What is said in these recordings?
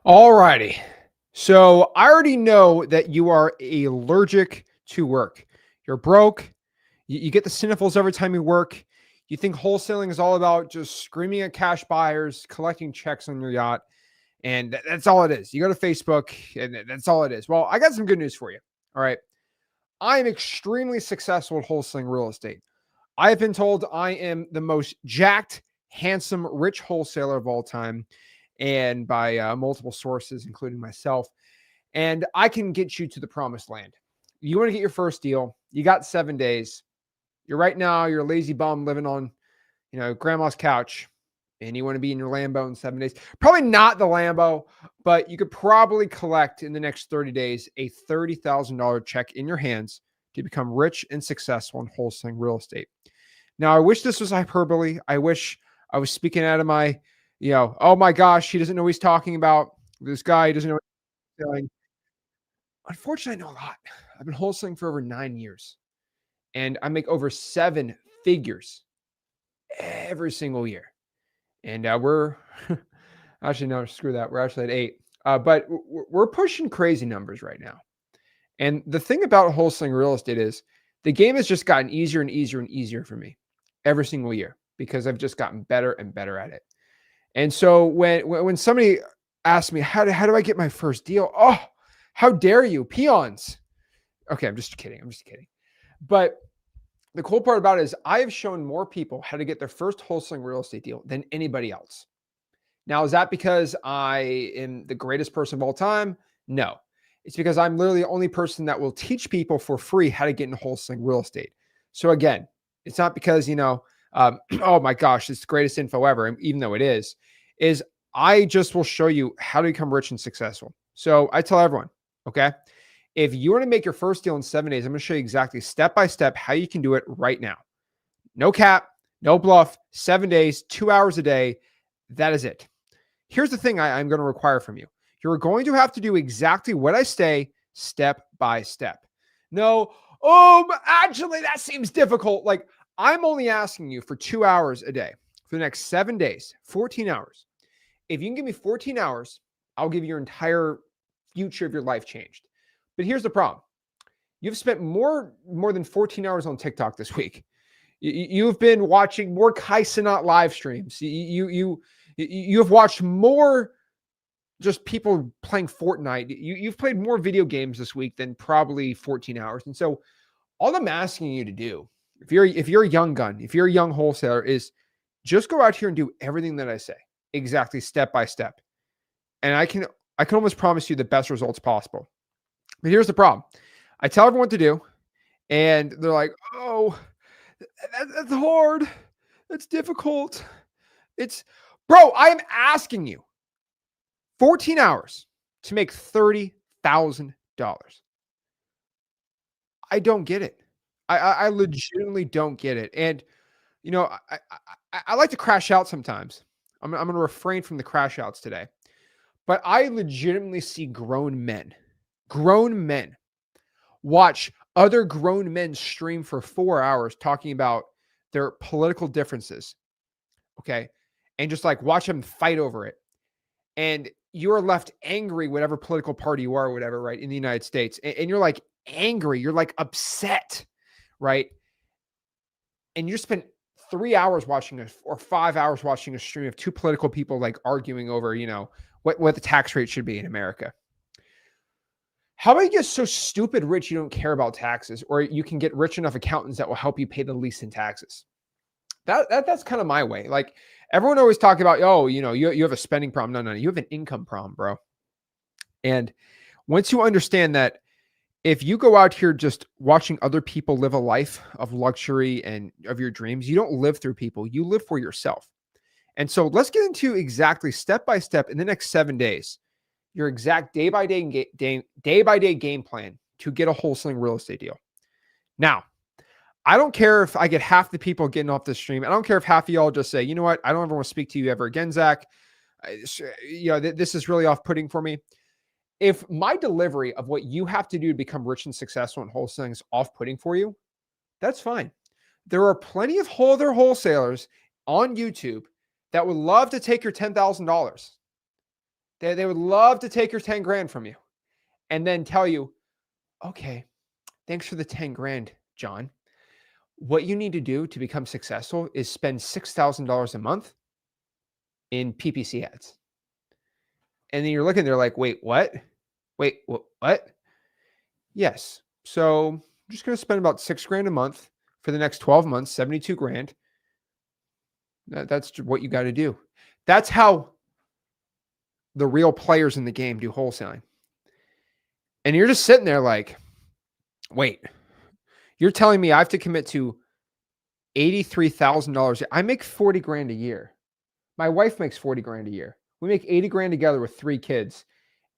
All righty. So I already know that you are allergic to work. You're broke. You get the sniffles every time you work. You think wholesaling is all about just screaming at cash buyers, collecting checks on your yacht. And that's all it is. You go to Facebook and that's all it is. Well, I got some good news for you. All right. I am extremely successful at wholesaling real estate. I have been told I am the most jacked, handsome, rich wholesaler of all time, and by multiple sources, including myself. And I can get you to the promised land. You want to get your first deal? You got 7 days. You're right now. You're a lazy bum living on, grandma's couch, and you want to be in your Lambo in 7 days. Probably not the Lambo, but you could probably collect in the next 30 days a $30,000 check in your hands to become rich and successful in wholesaling real estate. Now, I wish this was hyperbole. I wish I was speaking out of my, oh my gosh, he doesn't know what he's talking about. This guy doesn't know what he's doing. Unfortunately, I know a lot. I've been wholesaling for over 9 years and I make over seven figures every single year. And we're actually, no, screw that. We're actually at eight. But we're pushing crazy numbers right now. And the thing about wholesaling real estate is the game has just gotten easier and easier and easier for me every single year because I've just gotten better and better at it. And so when somebody asks me how do I get my first deal? Oh, how dare you, peons? Okay, I'm just kidding. I'm just kidding. But the cool part about it is I have shown more people how to get their first wholesaling real estate deal than anybody else. Now, is that because I am the greatest person of all time? No. It's because I'm literally the only person that will teach people for free how to get into wholesaling real estate. So again, it's not because, oh my gosh, it's the greatest info ever, even though it is I just will show you how to become rich and successful. So I tell everyone, okay, if you want to make your first deal in 7 days, I'm going to show you exactly step by step how you can do it right now. No cap, no bluff, 7 days, 2 hours a day. That is it. Here's the thing I'm going to require from you. You're going to have to do exactly what I say step by step. No, actually, that seems difficult. Like, I'm only asking you for 2 hours a day for the next 7 days, 14 hours. If you can give me 14 hours, I'll give you your entire future of your life changed. But here's the problem. You've spent more than 14 hours on TikTok this week. You've been watching more Kai Cenat live streams. You've watched more just people playing Fortnite. You've played more video games this week than probably 14 hours. And so all I'm asking you to do, if you're a young gun, if you're a young wholesaler, is just go out here and do everything that I say exactly step by step. And I can almost promise you the best results possible. But here's the problem. I tell everyone what to do, and they're like, oh, that's hard. That's difficult. Bro, I am asking you 14 hours to make $30,000. I don't get it. I legitimately don't get it. And, I like to crash out sometimes. I'm going to refrain from the crash outs today. But I legitimately see grown men watch other grown men stream for 4 hours talking about their political differences. Okay. And just like watch them fight over it. And you're left angry, whatever political party you are, or whatever, right, in the United States. And you're like angry, you're like upset, right? And you spent 3 hours watching or 5 hours watching a stream of two political people like arguing over, what the tax rate should be in America. How about you get so stupid rich you don't care about taxes, or you can get rich enough accountants that will help you pay the least in taxes? That's kind of my way. Like, everyone always talk about, oh, you have a spending problem. No, you have an income problem, bro. And once you understand that, if you go out here just watching other people live a life of luxury and of your dreams, you don't live through people, you live for yourself. And so let's get into exactly step by step in the next 7 days, your exact day by day game plan to get a wholesaling real estate deal. Now, I don't care if I get half the people getting off the stream. I don't care if half of y'all just say, you know what, I don't ever want to speak to you ever again, Zach. This is really off-putting for me. If my delivery of what you have to do to become rich and successful in wholesaling is off-putting for you, that's fine. There are plenty of other wholesalers on YouTube that would love to take your $10,000. They would love to take your 10 grand from you and then tell you, okay, thanks for the 10 grand, John. What you need to do to become successful is spend $6,000 a month in PPC ads. And then you're looking there like, wait, what? Wait, what? Yes. So I'm just going to spend about 6 grand a month for the next 12 months, 72 grand. That's what you got to do. That's how the real players in the game do wholesaling. And you're just sitting there like, wait, you're telling me I have to commit to $83,000. I make 40 grand a year. My wife makes 40 grand a year. We make 80 grand together with 3 kids.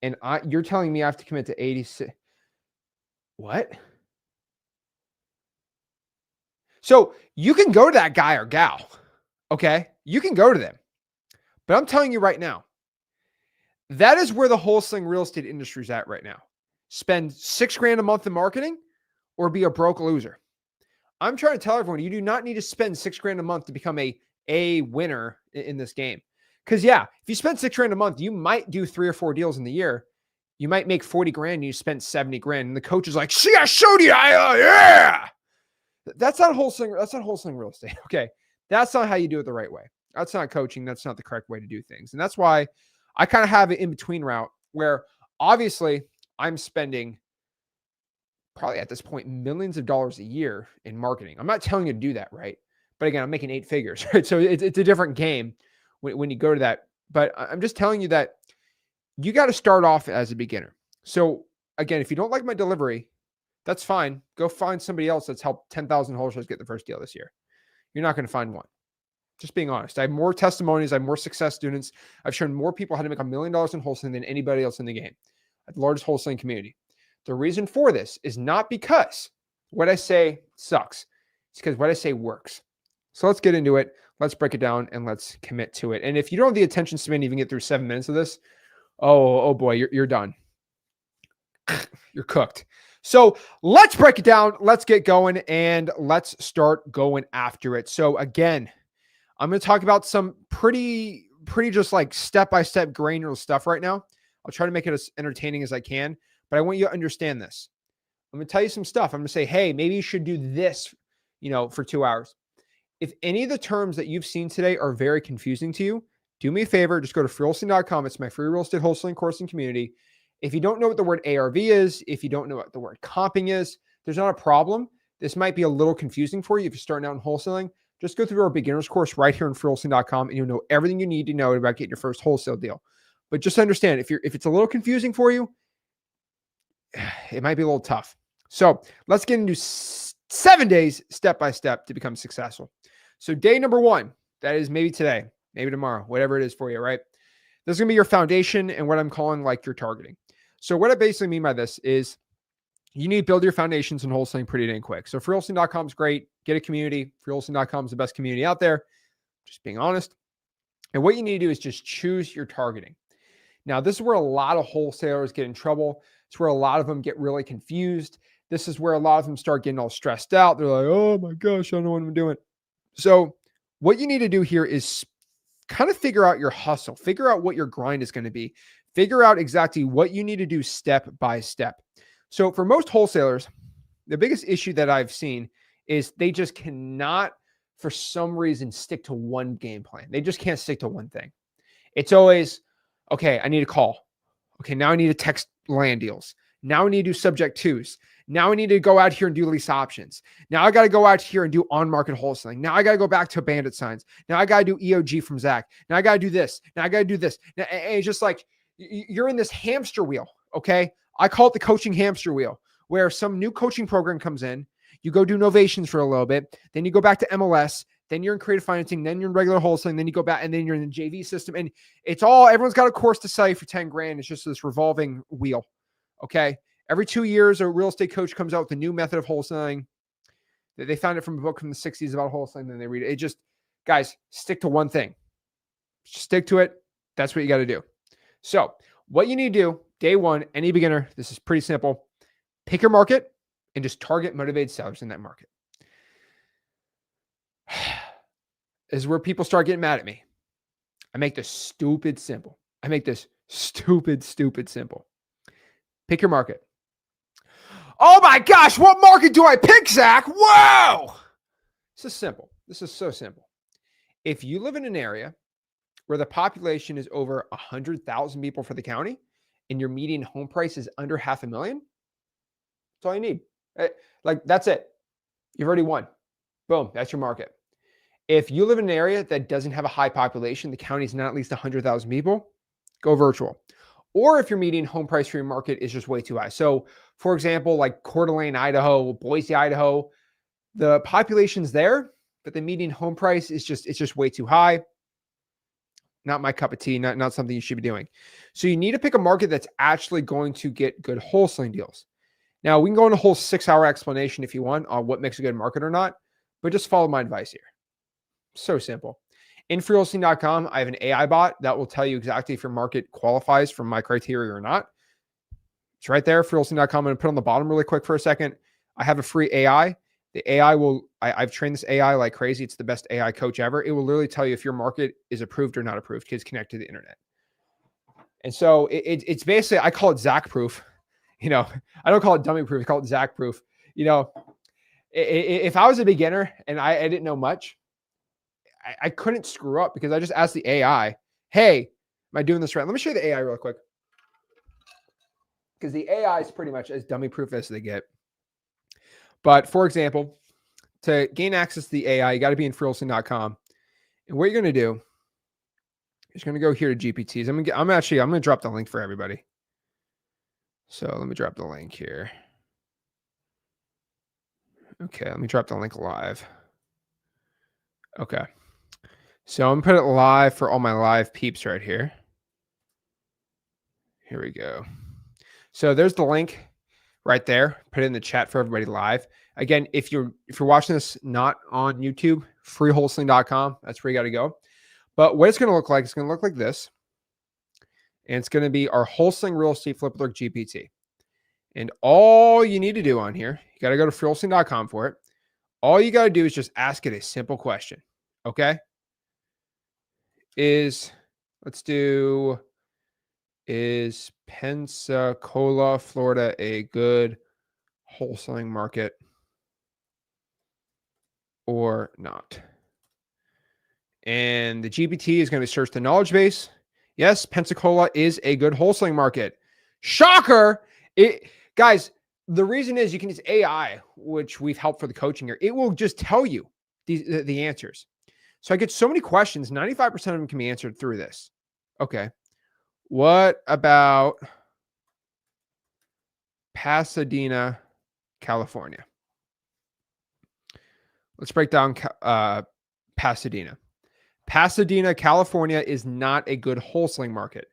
And you're telling me I have to commit to 86. What? So you can go to that guy or gal. Okay. You can go to them. But I'm telling you right now, that is where the wholesaling real estate industry is at right now. Spend 6 grand a month in marketing or be a broke loser. I'm trying to tell everyone, you do not need to spend 6 grand a month to become a winner in this game. Because yeah, if you spend 6 grand a month, you might do 3 or 4 deals in the year. You might make 40 grand and you spent 70 grand. And the coach is like, see, I showed you. Yeah. That's not wholesaling. That's not wholesaling real estate. Okay. That's not how you do it the right way. That's not coaching. That's not the correct way to do things. And that's why I kind of have an in-between route where obviously I'm spending probably at this point millions of dollars a year in marketing. I'm not telling you to do that, right? But again, I'm making 8 figures, right? So it's a different game when you go to that. But I'm just telling you that you got to start off as a beginner. So again, if you don't like my delivery, that's fine. Go find somebody else that's helped 10,000 wholesalers get the first deal this year. You're not going to find one. Just being honest. I have more testimonies. I have more success students. I've shown more people how to make $1 million in wholesaling than anybody else in the game at the largest wholesaling community. The reason for this is not because what I say sucks. It's because what I say works. So let's get into it. Let's break it down and let's commit to it. And if you don't have the attention span to even get through 7 minutes of this, oh boy, you're done. You're cooked. So let's break it down. Let's get going and let's start going after it. So again, I'm going to talk about some pretty just like step-by-step granular stuff right now. I'll try to make it as entertaining as I can, but I want you to understand this. I'm going to tell you some stuff. I'm going to say, hey, maybe you should do this, for 2 hours. If any of the terms that you've seen today are very confusing to you, do me a favor. Just go to freewholesaling.com. It's my free real estate wholesaling course and community. If you don't know what the word ARV is, if you don't know what the word comping is, there's not a problem. This might be a little confusing for you if you're starting out in wholesaling. Just go through our beginner's course right here on freewholesaling.com and you'll know everything you need to know about getting your first wholesale deal. But just understand, if it's a little confusing for you, it might be a little tough. So let's get into 7 days step by step to become successful. So day number 1, that is maybe today, maybe tomorrow, whatever it is for you, right? This is going to be your foundation and what I'm calling like your targeting. So what I basically mean by this is you need to build your foundations in wholesaling pretty dang quick. So freewholesaling.com is great. Get a community. Freewholesaling.com is the best community out there. Just being honest. And what you need to do is just choose your targeting. Now, this is where a lot of wholesalers get in trouble. It's where a lot of them get really confused. This is where a lot of them start getting all stressed out. They're like, oh my gosh, I don't know what I'm doing. So what you need to do here is kind of figure out your hustle, figure out what your grind is going to be, figure out exactly what you need to do step by step. So for most wholesalers, the biggest issue that I've seen is they just cannot, for some reason, stick to one game plan. They just can't stick to one thing. It's always, okay, I need a call. Okay, now I need to text land deals. Now I need to do subject twos. Now I need to go out here and do lease options. Now I got to go out here and do on-market wholesaling. Now I got to go back to bandit signs. Now I got to do EOG from Zach. Now I got to do this. Now I got to do this. Now, and it's just like you're in this hamster wheel, okay? I call it the coaching hamster wheel, where some new coaching program comes in. You go do novations for a little bit. Then you go back to MLS. Then you're in creative financing. Then you're in regular wholesaling. Then you go back and then you're in the JV system. And it's all, everyone's got a course to sell you for 10 grand. It's just this revolving wheel, okay? Every 2 years, a real estate coach comes out with a new method of wholesaling. They found it from a book from the 60s about wholesaling, then they read it. It just, guys, stick to one thing. Stick to it. That's what you got to do. So what you need to do, day 1, any beginner, this is pretty simple. Pick your market and just target motivated sellers in that market. This is where people start getting mad at me. I make this stupid simple. I make this Stupid, stupid simple. Pick your market. Oh my gosh, what market do I pick, Zach? Whoa! This is simple. This is so simple. If you live in an area where the population is over 100,000 people for the county and your median home price is under $500,000, that's all you need. Like, that's it. You've already won. Boom, that's your market. If you live in an area that doesn't have a high population, the county is not at least 100,000 people, go virtual. Or if your median home price for your market is just way too high. So, for example, like Coeur d'Alene, Idaho, Boise, Idaho, the population's there, but the median home price is just way too high. Not my cup of tea, not something you should be doing. So you need to pick a market that's actually going to get good wholesaling deals. Now, we can go into a whole 6-hour explanation if you want on what makes a good market or not, but just follow my advice here. So simple. In freewholesaling.com, I have an AI bot that will tell you exactly if your market qualifies for my criteria or not. It's right there, freewholesaling.com. I'm going to put on the bottom really quick for a second. I have a free AI. The AI I've trained this AI like crazy. It's the best AI coach ever. It will literally tell you if your market is approved or not approved because it's connected to the internet. And so it's basically, I call it Zach proof. I don't call it dummy proof. I call it Zach proof. If I was a beginner and I didn't know much, I couldn't screw up because I just asked the AI, hey, am I doing this right? Let me show you the AI real quick. Because the AI is pretty much as dummy proof as they get. But for example, to gain access to the AI, you got to be in freewholesaling.com. And what you're going to do is going to go here to GPTs. I'm going to drop the link for everybody. So let me drop the link here. Okay, let me drop the link live. Okay. So I'm going to put it live for all my live peeps right here. Here we go. So there's the link right there. Put it in the chat for everybody live. Again, if you're watching this not on YouTube, freewholesaling.com, that's where you got to go. But what it's going to look like, it's going to look like this. And it's going to be our wholesaling real estate flip alert GPT. And all you need to do on here, you got to go to freewholesaling.com for it. All you got to do is just ask it a simple question. Okay? Is Pensacola, Florida a good wholesaling market or not? And the GPT is going to search the knowledge base. Yes, Pensacola is a good wholesaling market. Shocker! Guys, the reason is you can use AI, which we've helped for the coaching here. It will just tell you the answers. So I get so many questions. 95% of them can be answered through this. Okay. What about Pasadena, California? Let's break down Pasadena. Pasadena, California is not a good wholesaling market.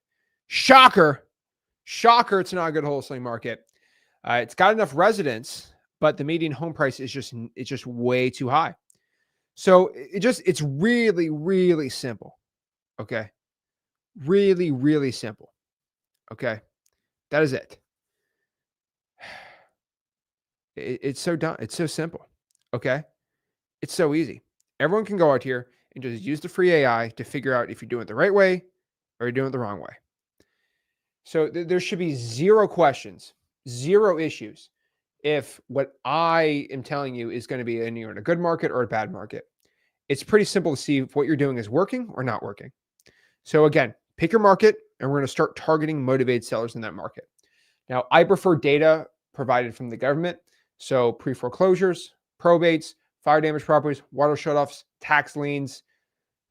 Shocker. Shocker, it's not a good wholesaling market. It's got enough residents, but the median home price is just way too high. So it's really, really simple. Okay. Really, really simple. Okay. That is it. It's so done. It's so simple. Okay. It's so easy. Everyone can go out here and just use the free AI to figure out if you're doing it the right way or you're doing it the wrong way. So there should be zero questions, zero issues if what I am telling you is going to be you're in a good market or a bad market. It's pretty simple to see if what you're doing is working or not working. So again, pick your market and we're going to start targeting motivated sellers in that market. Now, I prefer data provided from the government. So pre-foreclosures, probates, fire damage properties, water shutoffs, tax liens,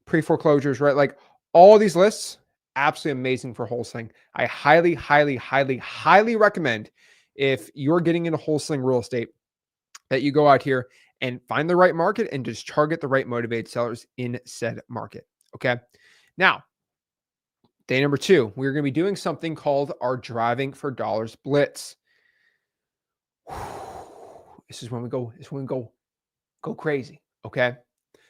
pre-foreclosures, right? Like all these lists, absolutely amazing for wholesaling. I highly, highly, highly, highly recommend if you're getting into wholesaling real estate that you go out here and find the right market and just target the right motivated sellers in said market. Okay. Now, day number 2, we're going to be doing something called our Driving for Dollars Blitz. This is when we go crazy. Okay.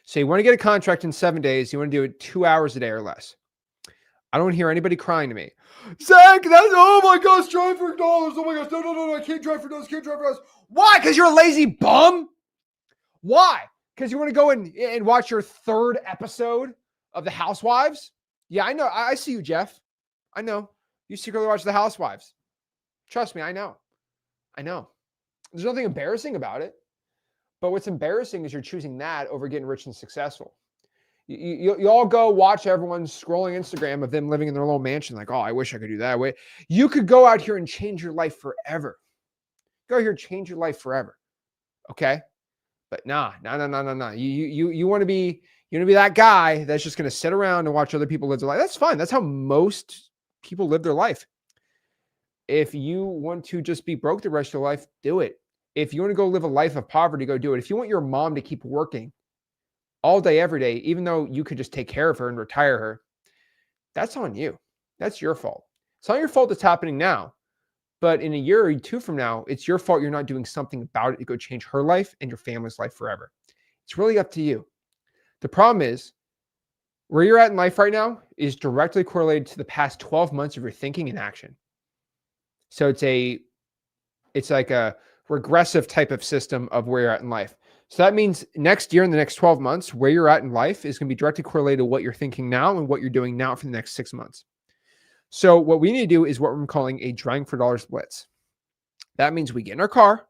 So you want to get a contract in 7 days. You want to do it 2 hours a day or less. I don't hear anybody crying to me. Zach, oh my gosh, drive for dollars. Oh my gosh, no, I can't drive for dollars, Why? Because you're a lazy bum? Why? Because you want to go and watch your 3rd episode of The Housewives? Yeah, I know. I see you, Jeff. I know. You secretly watch The Housewives. Trust me, I know. I know. There's nothing embarrassing about it. But what's embarrassing is you're choosing that over getting rich and successful. You all go watch everyone scrolling Instagram of them living in their little mansion. Like, oh, I wish I could do that. You could go out here and change your life forever. Go out here and change your life forever. Okay? But nah. You want to be that guy that's just going to sit around and watch other people live their life. That's fine. That's how most people live their life. If you want to just be broke the rest of your life, do it. If you want to go live a life of poverty, go do it. If you want your mom to keep working all day, every day, even though you could just take care of her and retire her, that's on you. That's your fault. It's not your fault it's happening now, but in a year or two from now, it's your fault you're not doing something about it to go change her life and your family's life forever. It's really up to you. The problem is, where you're at in life right now is directly correlated to the past 12 months of your thinking and action. So it's like a regressive type of system of where you're at in life. So that means next year, in the next 12 months, where you're at in life is going to be directly correlated to what you're thinking now and what you're doing now for the next 6 months. So what we need to do is what we're calling a driving for dollars blitz. That means we get in our car,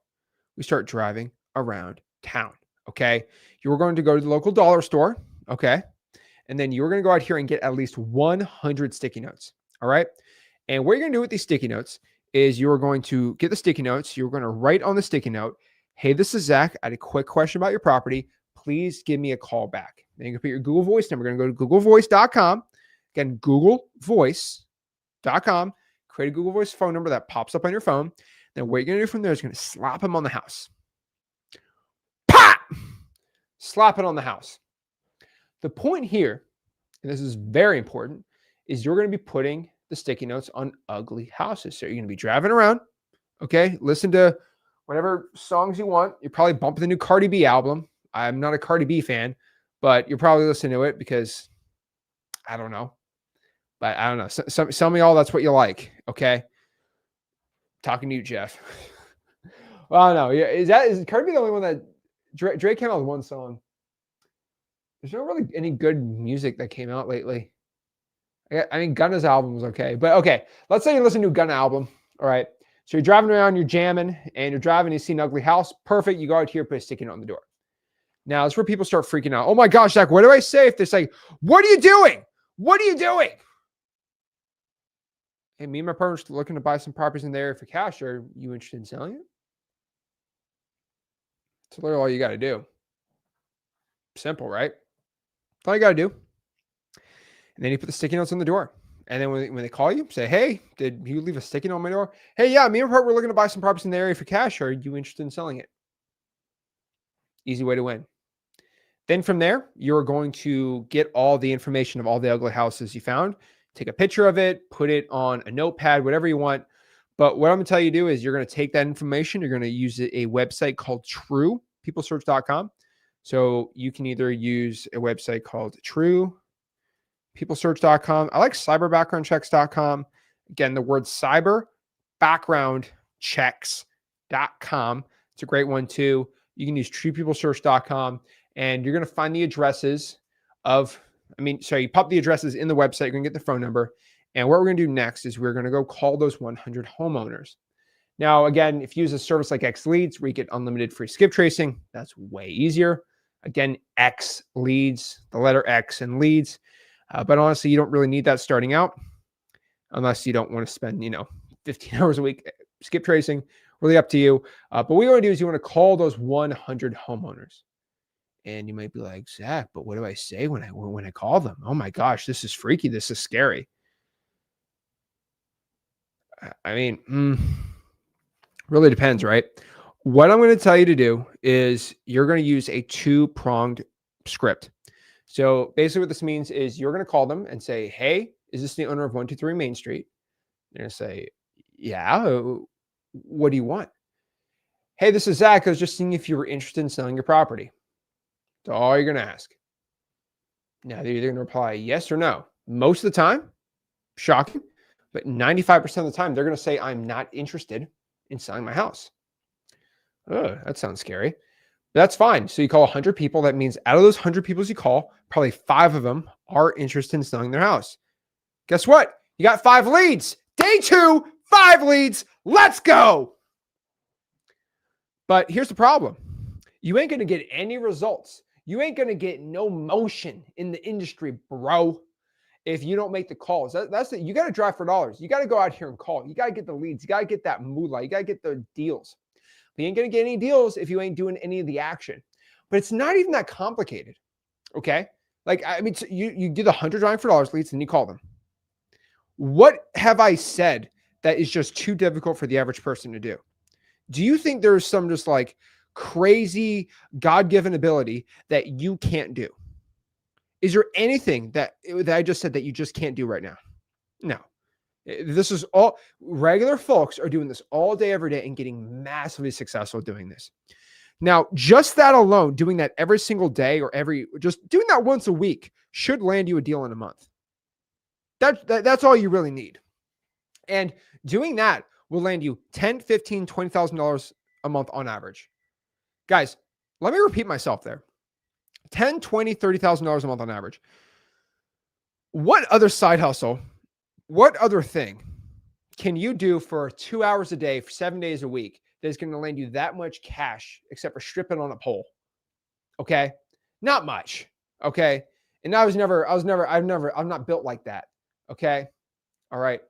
we start driving around town. Okay. You're going to go to the local dollar store. Okay. And then you're going to go out here and get at least 100 sticky notes. All right. And what you're going to do with these sticky notes is you're going to get the sticky notes. You're going to write on the sticky note, hey, this is Zach. I had a quick question about your property. Please give me a call back. Then you can put your Google Voice number. You're going to go to googlevoice.com. Again, googlevoice.com. Create a Google Voice phone number that pops up on your phone. Then what you're going to do from there is going to slap him on the house. Pop! Slap it on the house. The point here, and this is very important, is you're going to be putting the sticky notes on ugly houses. So you're going to be driving around. Okay. Listen to whatever songs you want. You're probably bumping the new Cardi B album. I'm not a Cardi B fan, but you're probably listening to it because I don't know. But I don't know. Some of y'all, that's what you like. Okay. Talking to you, Jeff. Well, I don't know. Is Cardi B the only one that Drake came out with one song? There's not really any good music that came out lately. I mean, Gunna's album was okay. But okay, let's say you listen to a Gunna album. All right. So you're driving around, you're jamming, and you're driving, you see an ugly house. Perfect. You go out here, put a sticky note on the door. Now, it's where people start freaking out. Oh my gosh, Zach, what do I say if they're like, what are you doing? What are you doing? Hey, me and my partner are looking to buy some properties in the area for cash. Are you interested in selling it? That's literally all you got to do. Simple, right? That's all you got to do. And then you put the sticky notes on the door. And then when they call you, say, hey, did you leave a sticky note on my door? Hey, yeah, me and my partner, we're looking to buy some properties in the area for cash. Are you interested in selling it? Easy way to win. Then from there, you're going to get all the information of all the ugly houses you found, take a picture of it, put it on a notepad, whatever you want. But what I'm going to tell you to do is you're going to take that information. You're going to use a website called truepeoplesearch.com. So you can either use a website called truepeoplesearch.com. I like cyberbackgroundchecks.com. Again, the word cyber backgroundchecks.com. It's a great one too. You can use truepeoplesearch.com and you're going to find the addresses you pop the addresses in the website. You're going to get the phone number. And what we're going to do next is we're going to go call those 100 homeowners. Now, again, if you use a service like X Leads, where you get unlimited free skip tracing, that's way easier. Again, X Leads, the letter X and leads. But honestly, you don't really need that starting out unless you don't want to spend, 15 hours a week skip tracing. Really up to you. But what you want to do is you want to call those 100 homeowners. And you might be like, Zach, but what do I say when I call them? Oh my gosh, this is freaky. This is scary. I mean, really depends, right? What I'm going to tell you to do is you're going to use a two-pronged script. So basically what this means is you're going to call them and say, hey, is this the owner of 123 Main Street? They're going to say, yeah. What do you want? Hey, this is Zach. I was just seeing if you were interested in selling your property. That's all you're going to ask. Now, they're either going to reply yes or no. Most of the time, shocking, but 95% of the time, they're going to say, I'm not interested in selling my house. Oh, that sounds scary. But that's fine. So you call 100 people. That means out of those 100 people you call, probably 5 of them are interested in selling their house. Guess what? You got 5 leads. Day 2, 5 leads. Let's go. But here's the problem. You ain't going to get any results. You ain't going to get no motion in the industry, bro, if you don't make the calls. That's it. You got to drive for dollars. You got to go out here and call. You got to get the leads. You got to get that moolah. You got to get the deals. But you ain't going to get any deals if you ain't doing any of the action. But it's not even that complicated, okay? Like, I mean, you do the 100 drawing for dollars leads and you call them. What have I said that is just too difficult for the average person to do? Do you think there's some just like crazy God-given ability that you can't do? Is there anything that I just said that you just can't do right now? No. This is all regular folks are doing this all day, every day and getting massively successful doing this. Now, just that alone, doing that every single day or just doing that once a week should land you a deal in a month. That's all you really need. And doing that will land you $10,000, $15,000, $20,000 a month on average. Guys, let me repeat myself there. $10,000, $20,000, $30,000 a month on average. What other side hustle, what other thing can you do for 2 hours a day, for 7 days a week that is going to land you that much cash except for stripping on a pole? Okay. Not much. Okay. And I'm not built like that. Okay. All right.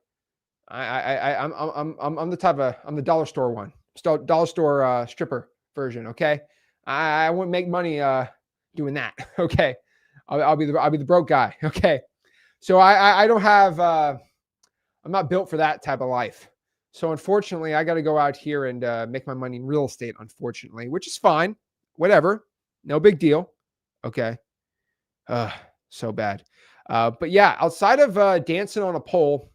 I'm the type of, I'm the dollar store one. Dollar store stripper version. Okay. I wouldn't make money doing that. Okay. I'll be the broke guy. Okay. So I don't have, I'm not built for that type of life. So unfortunately, I got to go out here and make my money in real estate, unfortunately, which is fine. Whatever. No big deal. Okay. So bad. But yeah, outside of dancing on a pole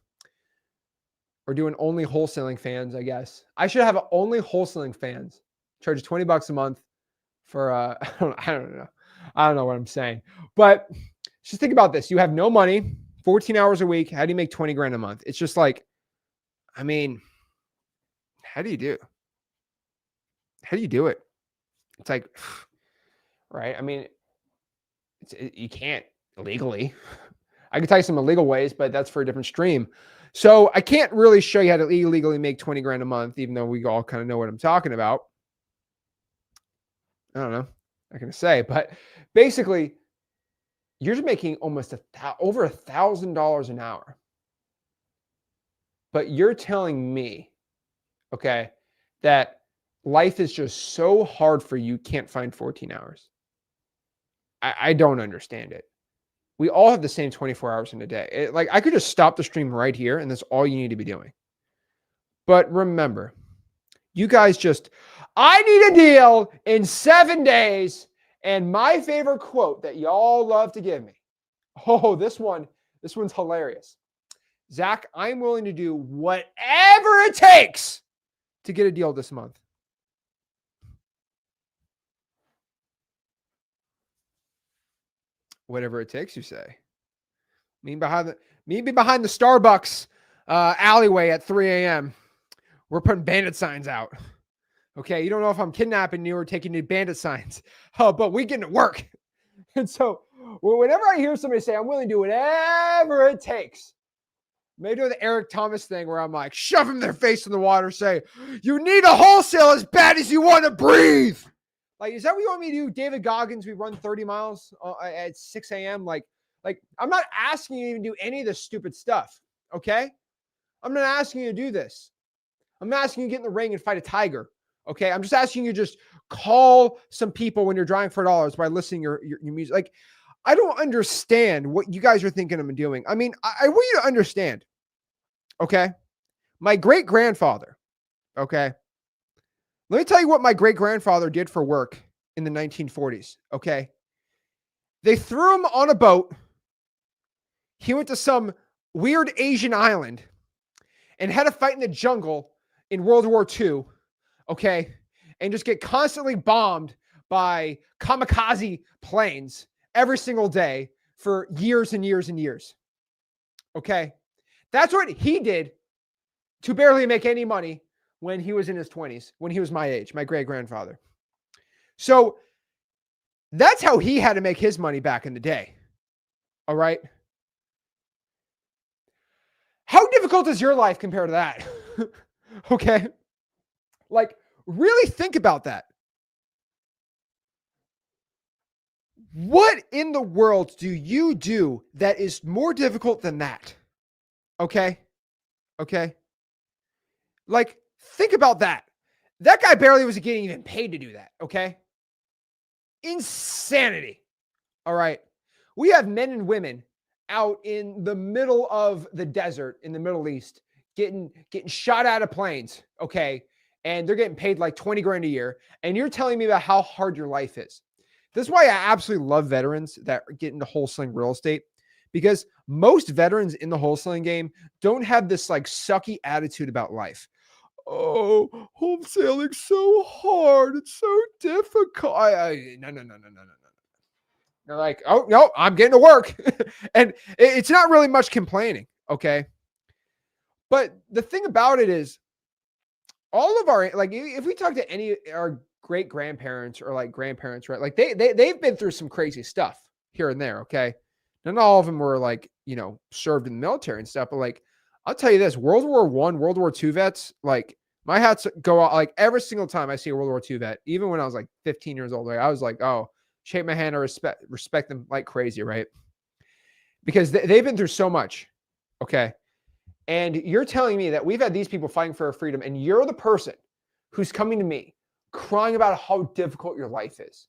or doing only wholesaling fans, I guess I should have only wholesaling fans. Charge $20 a month for, I don't know. I don't know what I'm saying, but just think about this. You have no money, 14 hours a week. How do you make 20 grand a month? It's just like, I mean, how do you do it? It's like, right. I mean, you can't legally. I can tell you some illegal ways, but that's for a different stream. So I can't really show you how to illegally make 20 grand a month, even though we all kind of know what I'm talking about. I don't know. I'm not going to say, but basically you're just making almost over $1,000 an hour. But you're telling me, okay, that life is just so hard for you, can't find 14 hours. I don't understand it. We all have the same 24 hours in a day. Like I could just stop the stream right here and that's all you need to be doing. But remember, you guys I need a deal in 7 days. And my favorite quote that y'all love to give me. Oh, this one's hilarious. Zach, I'm willing to do whatever it takes to get a deal this month. Whatever it takes, you say. Me behind the Starbucks alleyway at 3 a.m. We're putting bandit signs out. Okay, you don't know if I'm kidnapping you or taking you bandit signs. Oh, but we getting to work. And so whenever I hear somebody say, I'm willing to do whatever it takes, maybe do the Eric Thomas thing where I'm like, shove them their face in the water, say, you need a wholesale as bad as you want to breathe. Like, is that what you want me to do? David Goggins, we run 30 miles at 6 a.m. Like, I'm not asking you to do any of this stupid stuff. Okay. I'm not asking you to do this. I'm not asking you to get in the ring and fight a tiger. Okay. I'm just asking you to just call some people when you're driving for dollars by listening your music. Like, I don't understand what you guys are thinking I'm doing. I mean, I want you to understand. Okay. My great grandfather. Okay. Let me tell you what my great grandfather did for work in the 1940s. Okay. They threw him on a boat. He went to some weird Asian island and had to fight in the jungle in World War II. Okay. And just get constantly bombed by kamikaze planes every single day for years and years and years. Okay. That's what he did to barely make any money when he was in his 20s, when he was my age, my great grandfather. So that's how he had to make his money back in the day. All right. How difficult difficult is your life compared to that? Okay. Like, really think about that. What in the world do you do that is more difficult than that? Okay. Okay. Like, think about that. That guy barely was getting even paid to do that. Okay. Insanity. All right. We have men and women out in the middle of the desert in the Middle East getting shot out of planes. Okay. And they're getting paid like 20 grand a year. And you're telling me about how hard your life is. This is why I absolutely love veterans that get into wholesaling real estate, because most veterans in the wholesaling game don't have this like sucky attitude about life. Oh, wholesaling's so hard. It's so difficult. No, no, no, no, no, no, no. They're like, oh, no, I'm getting to work. And it's not really much complaining. Okay. But the thing about it is, all of our, like, if we talk to any our great grandparents or like grandparents, right? Like they've been through some crazy stuff here and there. Okay. Not all of them were like, served in the military and stuff, but like, I'll tell you this, World War I, World War II vets, like my hats go out like every single time I see a World War II vet, even when I was like 15 years old, like, I was like, oh, shake my hand or respect them like crazy. Right. Because they've been through so much. Okay. And you're telling me that we've had these people fighting for our freedom, and you're the person who's coming to me crying about how difficult your life is.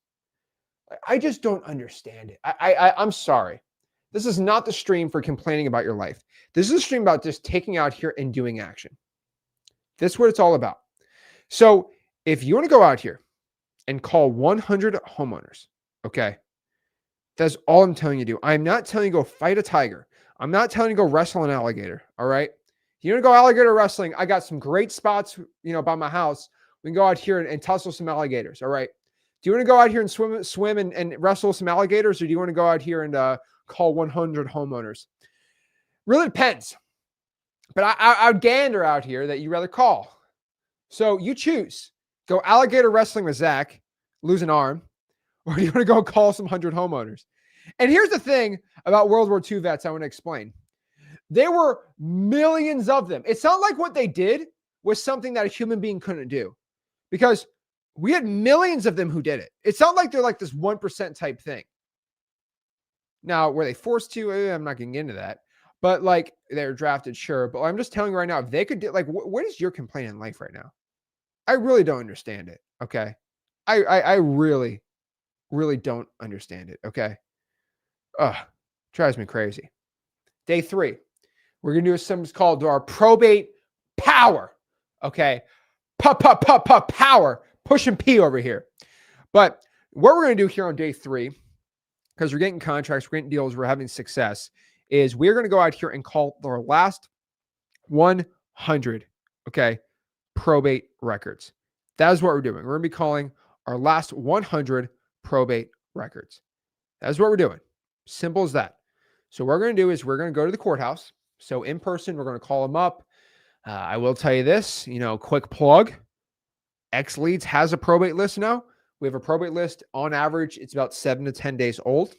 I just don't understand it. I'm sorry. This is not the stream for complaining about your life. This is a stream about just taking out here and doing action. This is what it's all about. So if you want to go out here and call 100 homeowners, okay, that's all I'm telling you to do. I'm not telling you to go fight a tiger. I'm not telling you to go wrestle an alligator. All right. If you want to go alligator wrestling, I got some great spots, by my house. We can go out here and tussle some alligators. All right. Do you want to go out here and swim and wrestle some alligators, or do you want to go out here and call 100 homeowners? Really depends. But I would gander out here that you rather call. So you choose. Go alligator wrestling with Zach, lose an arm, or do you want to go call some 100 homeowners? And here's the thing about World War II vets I want to explain. There were millions of them. It's not like what they did was something that a human being couldn't do, because we had millions of them who did it. It's not like they're like this 1% type thing. Now, were they forced to? I'm not getting into that. But like, they're drafted, sure. But I'm just telling you right now, if they could do, like, what is your complaint in life right now? I really don't understand it. Okay. I really, really don't understand it. Okay. Ugh, drives me crazy. Day 3, we're going to do something called our probate power. Okay. Power. Pushing P over here. But what we're going to do here on day 3, because we're getting contracts, we're getting deals, we're having success, is we're going to go out here and call our last 100, okay, probate records. That is what we're doing. We're going to be calling our last 100 probate records. That's what we're doing. Simple as that. So what we're going to do is we're going to go to the courthouse. So in person, we're going to call them up. I will tell you this, quick plug. X Leads has a probate list now. We have a probate list. On average, it's about 7 to 10 days old,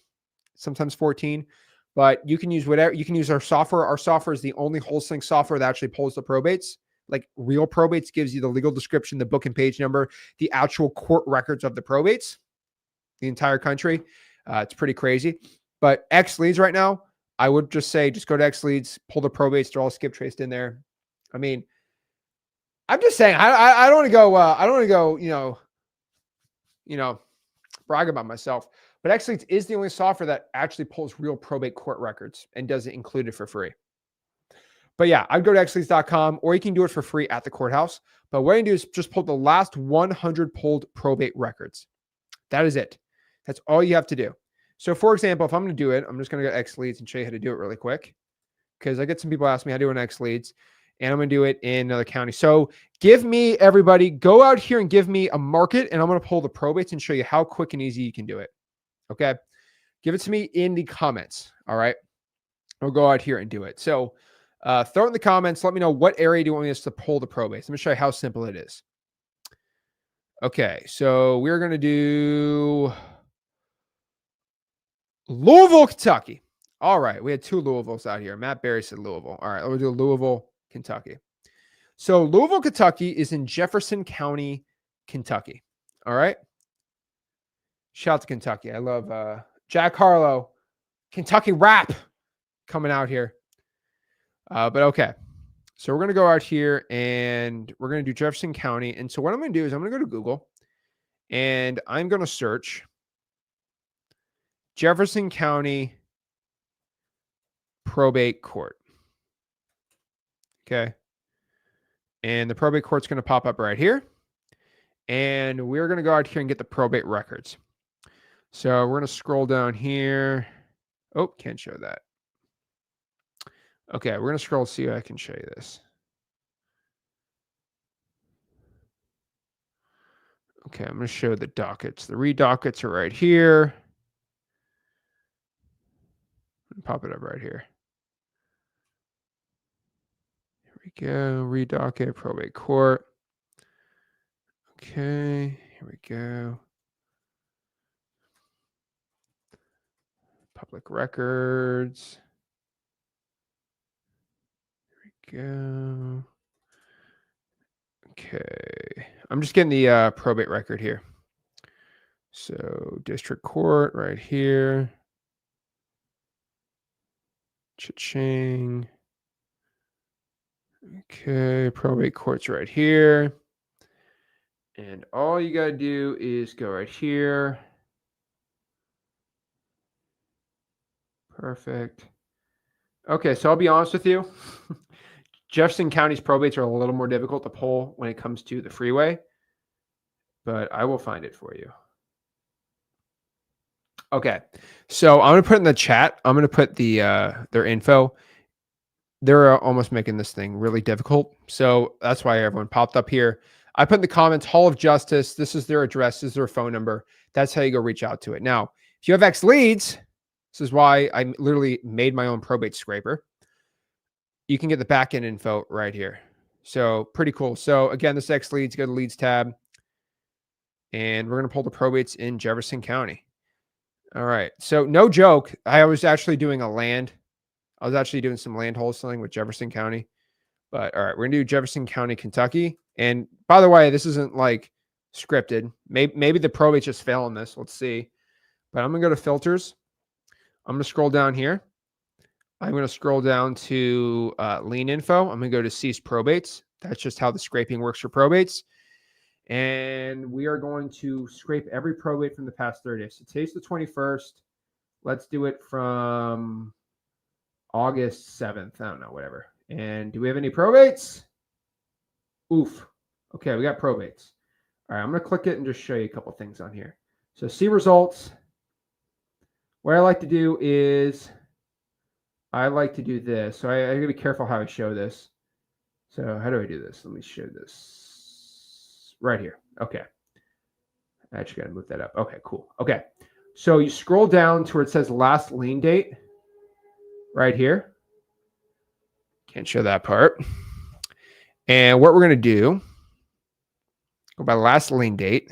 sometimes 14. But you can use whatever. You can use our software. Our software is the only wholesaling software that actually pulls the probates. Like real probates, gives you the legal description, the book and page number, the actual court records of the probates, the entire country. It's pretty crazy. But X Leads right now, I would just say, just go to X Leads, pull the probates. They're all skip traced in there. I mean, I'm just saying, I don't want to go, I don't want to go, brag about myself, but X Leads is the only software that actually pulls real probate court records and does it included for free. But yeah, I'd go to xleads.com, or you can do it for free at the courthouse. But what you do is just pull the last 100 pulled probate records. That is it. That's all you have to do. So for example, if I'm going to do it, I'm just going to go to X Leads and show you how to do it really quick, because I get some people ask me how to do an X Leads, and I'm going to do it in another county. So everybody, go out here and give me a market, and I'm going to pull the probates and show you how quick and easy you can do it. Okay. Give it to me in the comments. All right. I'll go out here and do it. So throw it in the comments. Let me know what area do you want me to pull the probates. Let me show you how simple it is. Okay. So we're going to do Louisville, Kentucky. All right. We had 2 Louisvilles out here. Matt Berry said Louisville. All right. We'll do Louisville, Kentucky. So Louisville, Kentucky is in Jefferson County, Kentucky. All right. Shout out to Kentucky. I love Jack Harlow, Kentucky rap coming out here. But okay. So we're going to go out here and we're going to do Jefferson County. And so what I'm going to do is I'm going to go to Google and I'm going to search Jefferson County probate court. Okay. And the probate court's going to pop up right here. And we're going to go out here and get the probate records. So we're going to scroll down here. Oh, can't show that. Okay, we're going to scroll to see if I can show you this. Okay, I'm going to show the dockets. The redockets are right here. Pop it up right here. Here we go. Redocket, probate court. Okay, here we go. Public records. Here we go. Okay, I'm just getting the probate record here. So district court right here. Cha-ching. Okay, probate court's right here. And all you got to do is go right here. Perfect. Okay, so I'll be honest with you. Jefferson County's probates are a little more difficult to pull when it comes to the freeway, but I will find it for you. Okay, so I'm going to put in the chat, I'm going to put the their info. They're almost making this thing really difficult, so that's why everyone popped up here. I put in the comments, Hall of Justice, this is their address, this is their phone number. That's how you go reach out to it. Now, if you have X leads, this is why I literally made my own probate scraper. You can get the backend info right here. So pretty cool. So again, this X leads, go to leads tab, and we're going to pull the probates in Jefferson County. All right. So no joke, I was actually doing some land wholesaling with Jefferson County. But all right, we're going to do Jefferson County, Kentucky. And by the way, this isn't like scripted. Maybe the probates just fail on this. Let's see. But I'm going to go to filters. I'm going to scroll down here. I'm going to scroll down to lien info. I'm going to go to cease probates. That's just how the scraping works for probates. And we are going to scrape every probate from the past 30 days. So today's the 21st. Let's do it from August 7th. I don't know, whatever. And do we have any probates? Oof. Okay, we got probates. All right, I'm going to click it and just show you a couple things on here. So see results. What I like to do is I like to do this. So I got to be careful how I show this. So how do I do this? Let me show this right here. Okay. I actually got to move that up. Okay, cool. Okay. So you scroll down to where it says last lien date right here. Can't show that part. And what we're going to do, go by last lien date.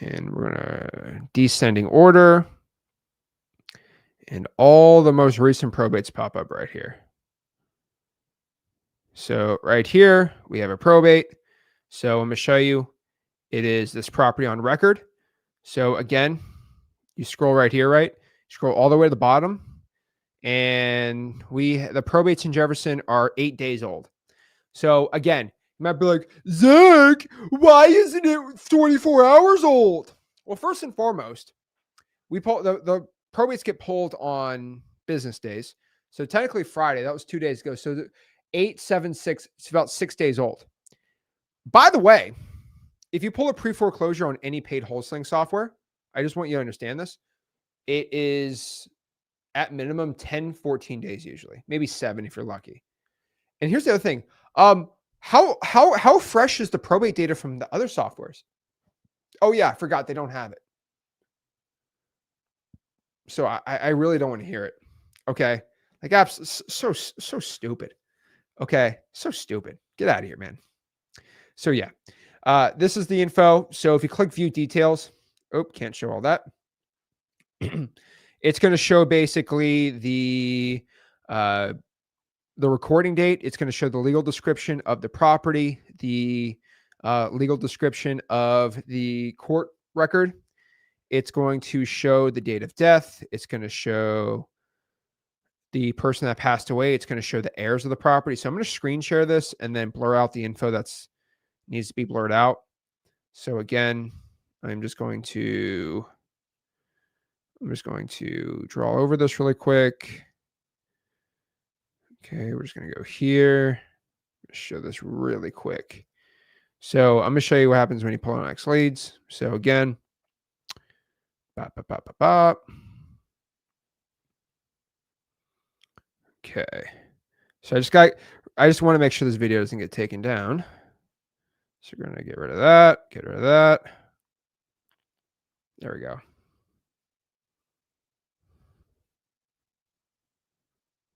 And we're going to descending order. And all the most recent probates pop up right here. So right here, we have a probate. So I'm going to show you, it is this property on record. So again, you scroll right here, right? Scroll all the way to the bottom. And the probates in Jefferson are 8 days old. So again, you might be like, Zach, why isn't it 24 hours old? Well, first and foremost, we pull the probates get pulled on business days. So technically Friday, that was 2 days ago. So 8, 7, 6, it's about 6 days old. By the way, if you pull a pre-foreclosure on any paid wholesaling software, I just want you to understand this. It is at minimum 10, 14 days usually, maybe 7 if you're lucky. And here's the other thing. How fresh is the probate data from the other softwares? Oh yeah, I forgot they don't have it. So I really don't want to hear it. Okay. Like apps so stupid. Okay. So stupid. Get out of here, man. So yeah, this is the info. So if you click view details, can't show all that. It's going to show basically the recording date. It's going to show the legal description of the property, the legal description of the court record. It's going to show the date of death. It's going to show the person that passed away. It's going to show the heirs of the property. So I'm going to screen share this and then blur out the info that's needs to be blurred out. So again, I'm just going to draw over this really quick. Okay, we're just going to go here. Show this really quick. So I'm going to show you what happens when you pull on X leads. So again, bop, bop, bop, bop, bop. Okay. So I just want to make sure this video doesn't get taken down. So we're going to get rid of that, get rid of that. There we go.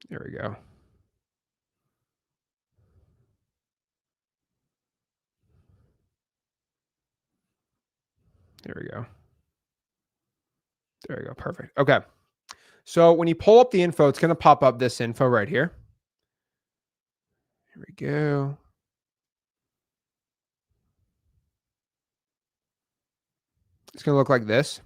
There we go. There we go. There we go. Perfect. Okay. So when you pull up the info, it's going to pop up this info right here. Here we go. It's going to look like this.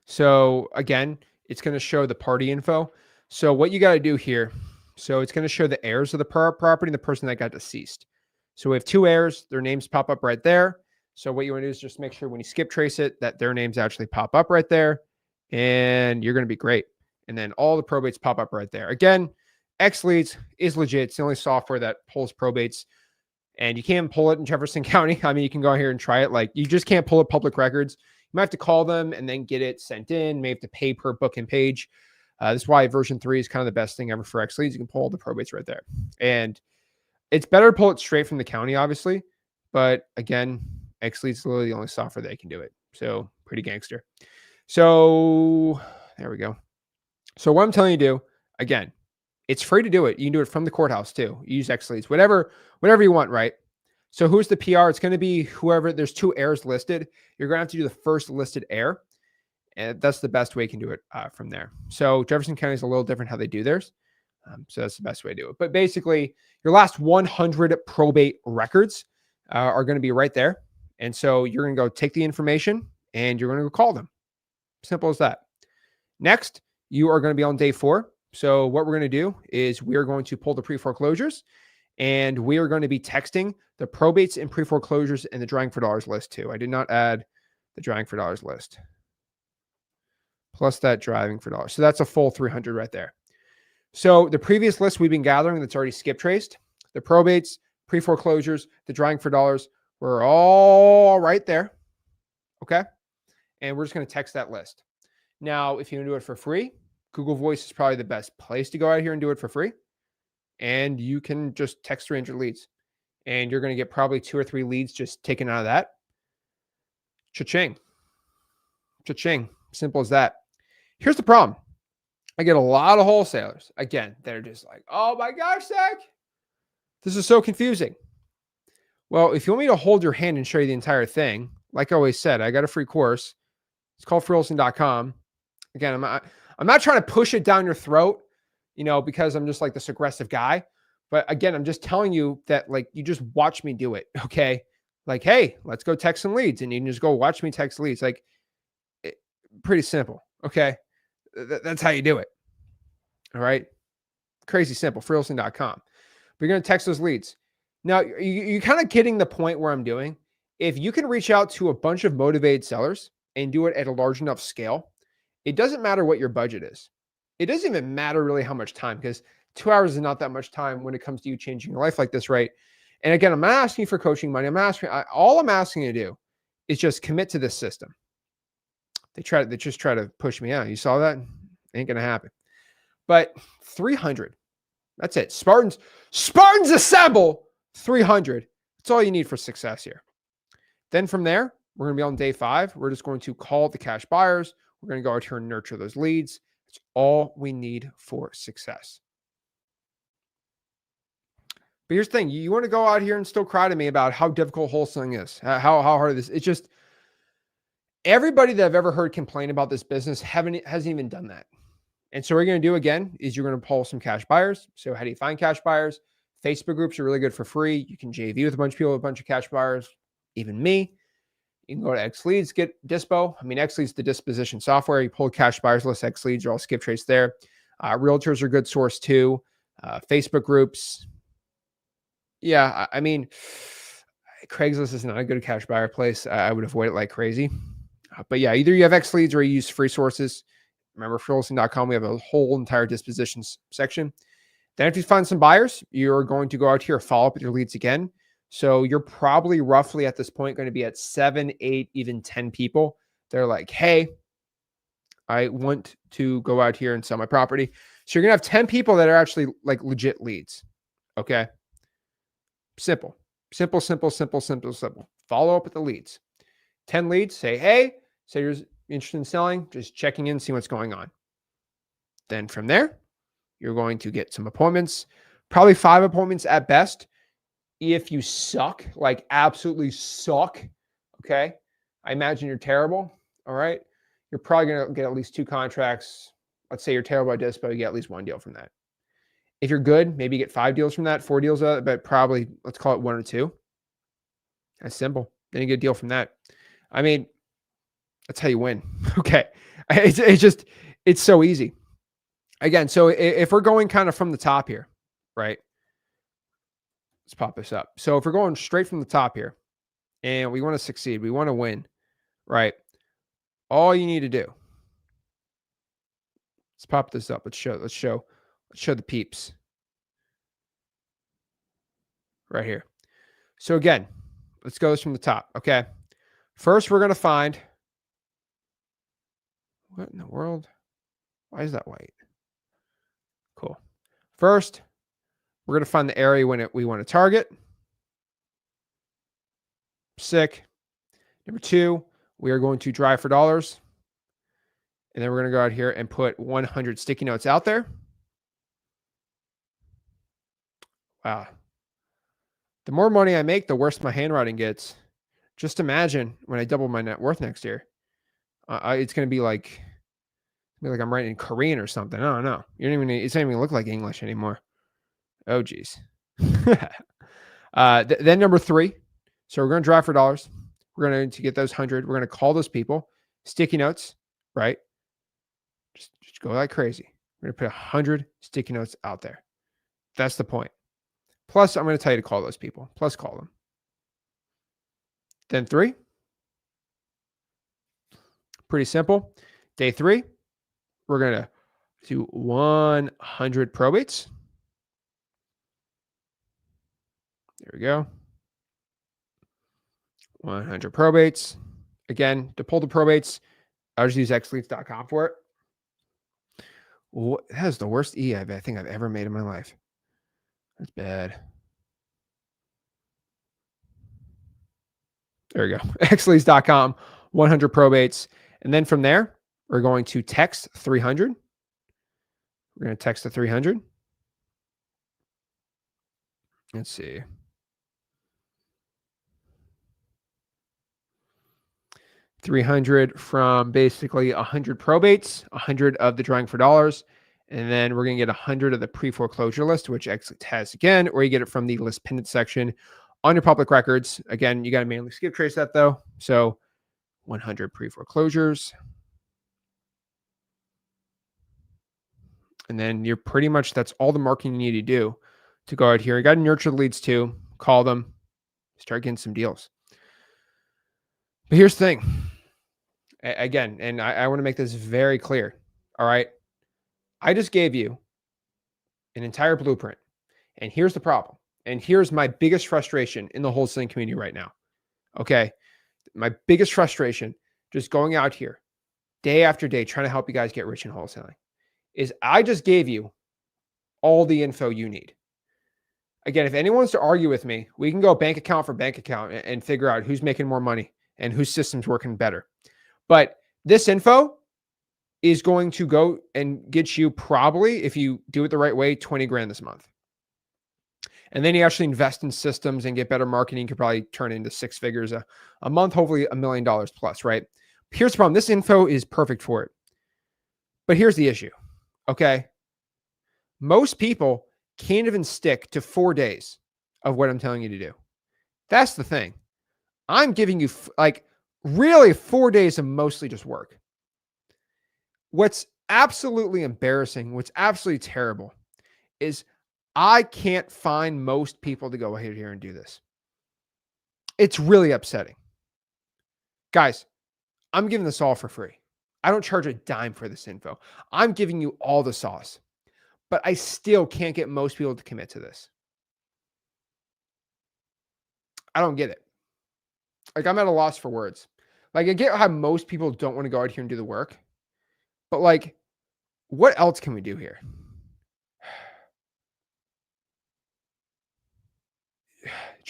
So again, it's going to show the party info. So what you got to do here, so it's going to show the heirs of the property and the person that got deceased. So we have two heirs, their names pop up right there. So what you want to do is just make sure when you skip trace it, that their names actually pop up right there, and you're going to be great. And then all the probates pop up right there. Again, X Leads is legit. It's the only software that pulls probates, and you can't pull it in Jefferson County. I mean, you can go here and try it. Like, you just can't pull up public records. You might have to call them and then get it sent in. May have to pay per book and page. This is why version 3 is kind of the best thing ever for X Leads. You can pull all the probates right there. And it's better to pull it straight from the county, obviously. But again, X Leads is literally the only software that can do it. So pretty gangster. So there we go. So what I'm telling you to do, again, it's free to do it. You can do it from the courthouse too. You use X Leads, whatever you want, right? So who's the PR? It's going to be whoever. There's two heirs listed. You're going to have to do the first listed heir. And that's the best way you can do it from there. So Jefferson County is a little different how they do theirs. So that's the best way to do it. But basically, your last 100 probate records are going to be right there. And so you're going to go take the information and you're going to go call them. Simple as that. Next, you are going to be on day 4. So what we're going to do is we are going to pull the pre-foreclosures, and we are going to be texting the probates and pre-foreclosures in the drawing for dollars list too. I did not add the drawing for dollars list. Plus that driving for dollars. So that's a full 300 right there. So the previous list we've been gathering that's already skip traced, the probates, pre-foreclosures, the drawing for dollars, we're all right there. Okay. And we're just going to text that list. Now, if you want to do it for free, Google Voice is probably the best place to go out here and do it for free. And you can just text 300 leads. And you're going to get probably 2 or 3 leads just taken out of that. Cha-ching. Cha-ching. Simple as that. Here's the problem. I get a lot of wholesalers. Again, they're just like, oh my gosh, Zach, this is so confusing. Well, if you want me to hold your hand and show you the entire thing, like I always said, I got a free course. It's called Wholesaling.com. Again, I'm not trying to push it down your throat, because I'm just like this aggressive guy. But again, I'm just telling you that, like, you just watch me do it. Okay. Like, hey, let's go text some leads. And you can just go watch me text leads. Like, pretty simple. Okay. That's how you do it. All right. Crazy simple. Wholesaling.com. But you're going to text those leads. Now, you're kind of getting the point where I'm doing. If you can reach out to a bunch of motivated sellers and do it at a large enough scale, it doesn't matter what your budget is. It doesn't even matter really how much time, because 2 hours is not that much time when it comes to you changing your life like this, right? And again, I'm not asking for coaching money. All I'm asking you to do is just commit to this system. They just try to push me out. You saw that? Ain't going to happen. But 300, that's it. Spartans assemble. 300. That's all you need for success here. Then from there, we're going to be on day 5. We're just going to call the cash buyers. We're going to go out here and nurture those leads. It's all we need for success. But here's the thing. You want to go out here and still cry to me about how difficult wholesaling is, how hard it is. Everybody that I've ever heard complain about this business hasn't even done that. And so what you're going to do again is you're going to pull some cash buyers. So how do you find cash buyers? Facebook groups are really good for free. You can JV with a bunch of people, a bunch of cash buyers, even me. You can go to XLeads, get Dispo. I mean, XLeads is the disposition software. You pull a cash buyers list, XLeads are all skip trace there. Realtors are a good source too. Facebook groups. Yeah, I mean, Craigslist is not a good cash buyer place. I would avoid it like crazy. But yeah, either you have XLeads or you use free sources. Remember, for Wholesaling.com, we have a whole entire dispositions section. Then if you find some buyers, you're going to go out here, follow up with your leads again. So you're probably roughly at this point going to be at 7, 8, even 10 people. They're like, hey, I want to go out here and sell my property. So you're going to have 10 people that are actually like legit leads. Okay. Simple. Follow up with the leads. 10 leads, say, hey, say you're interested in selling, just checking in, see what's going on. Then from there, you're going to get some appointments, probably 5 appointments at best. If you suck, like absolutely suck, okay, I imagine you're terrible, all right, you're probably going to get at least 2 contracts. Let's say you're terrible at Dispo, you get at least 1 deal from that. If you're good, maybe you get 5 deals from that, 4 deals out, but probably let's call it 1 or 2. That's simple. Then you get a deal from that. I mean, that's how you win. Okay. It's so easy. Again, so if we're going kind of from the top here, right? Let's pop this up. So if we're going straight from the top here and we want to succeed, we want to win, right? All you need to do, let's pop this up. Let's show the peeps right here. So again, let's go from the top. Okay. First, we're going to find, what in the world? Why is that white? Cool. First, we're going to find the area we want to target. Sick. Number 2, we are going to drive for dollars. And then we're going to go out here and put 100 sticky notes out there. Wow. The more money I make, the worse my handwriting gets. Just imagine when I double my net worth next year. It's going to be like I'm writing in Korean or something. I don't know. It's not even look like English anymore. Oh, geez. Then number 3. So we're going to drive for dollars. We're going to get those 100. We're going to call those people. Sticky notes, right? Just go like crazy. We're going to put 100 sticky notes out there. That's the point. Plus, I'm going to tell you to call those people. Plus, call them. Then 3. Pretty simple. Day 3, we're going to do 100 probates. There we go. 100 probates. Again, to pull the probates, I'll just use xleads.com for it. That is the worst I think I've ever made in my life. That's bad. There we go. xleads.com, 100 probates. And then from there, we're going to text 300. We're going to text the 300. Let's see. $300 from basically 100 probates, 100 of the drawing for dollars, and then we're going to get 100 of the pre-foreclosure list, which XLeads has again, or you get it from the list pendant section on your public records. Again, you got to manually skip trace that though. So 100 pre-foreclosures. And then you're pretty much, that's all the marketing you need to do to go out here. You got to nurture the leads too, call them, start getting some deals. But here's the thing. Again, and I want to make this very clear. All right. I just gave you an entire blueprint. And here's the problem. And here's my biggest frustration in the wholesaling community right now. Okay. My biggest frustration just going out here day after day trying to help you guys get rich in wholesaling is I just gave you all the info you need. Again, if anyone wants to argue with me, we can go bank account for bank account and figure out who's making more money and whose system's working better. But this info is going to go and get you probably, if you do it the right way, 20 grand this month. And then you actually invest in systems and get better marketing, you could probably turn into 6 figures a month, hopefully $1 million plus, right? Here's the problem. This info is perfect for it. But here's the issue. Okay. Most people can't even stick to 4 days of what I'm telling you to do. That's the thing. I'm giving you like really 4 days of mostly just work. What's absolutely embarrassing, what's absolutely terrible is I can't find most people to go ahead here and do this. It's really upsetting. Guys, I'm giving this all for free. I don't charge a dime for this info. I'm giving you all the sauce, but I still can't get most people to commit to this. I don't get it. Like, I'm at a loss for words. Like, I get how most people don't want to go out here and do the work, but like, what else can we do here?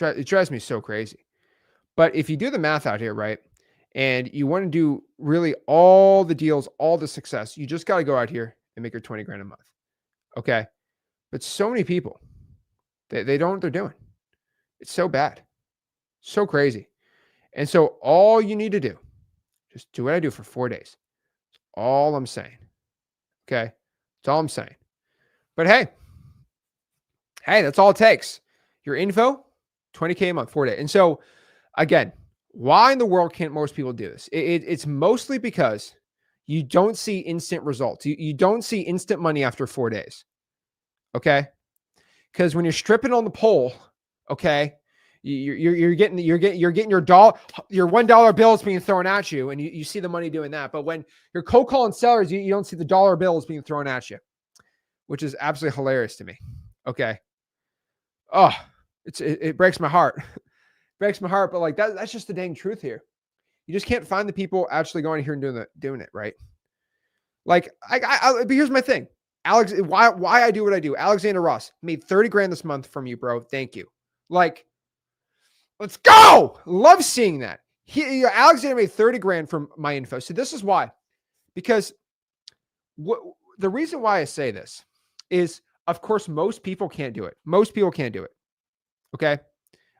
It drives me so crazy. But if you do the math out here, right, and you want to do really all the deals, all the success, you just got to go out here and make your 20 grand a month. Okay. But so many people, they don't know what they're doing. It's so bad. So crazy. And so all you need to do, just do what I do for 4 days. That's all I'm saying. Okay. That's all I'm saying. But hey, that's all it takes. Your info, 20K a month, 4 days. And so again, why in the world can't most people do this? It's mostly because you don't see instant results. You don't see instant money after 4 days. Okay. Because when you're stripping on the pole, okay, you're getting your $1 bills being thrown at you, and you see the money doing that. But when you're cold calling sellers, you don't see the dollar bills being thrown at you, which is absolutely hilarious to me. Okay. Oh, it breaks my heart. Breaks my heart, but like that's just the dang truth here. You just can't find the people actually going here and doing it, right? Like but here's my thing. Alex, why I do what I do. Alexander Ross made 30 grand this month from you, bro. Thank you. Like, let's go. Love seeing that. Alexander made 30 grand from my info. So this is why. Because the reason why I say this is, of course, most people can't do it. Most people can't do it. Okay.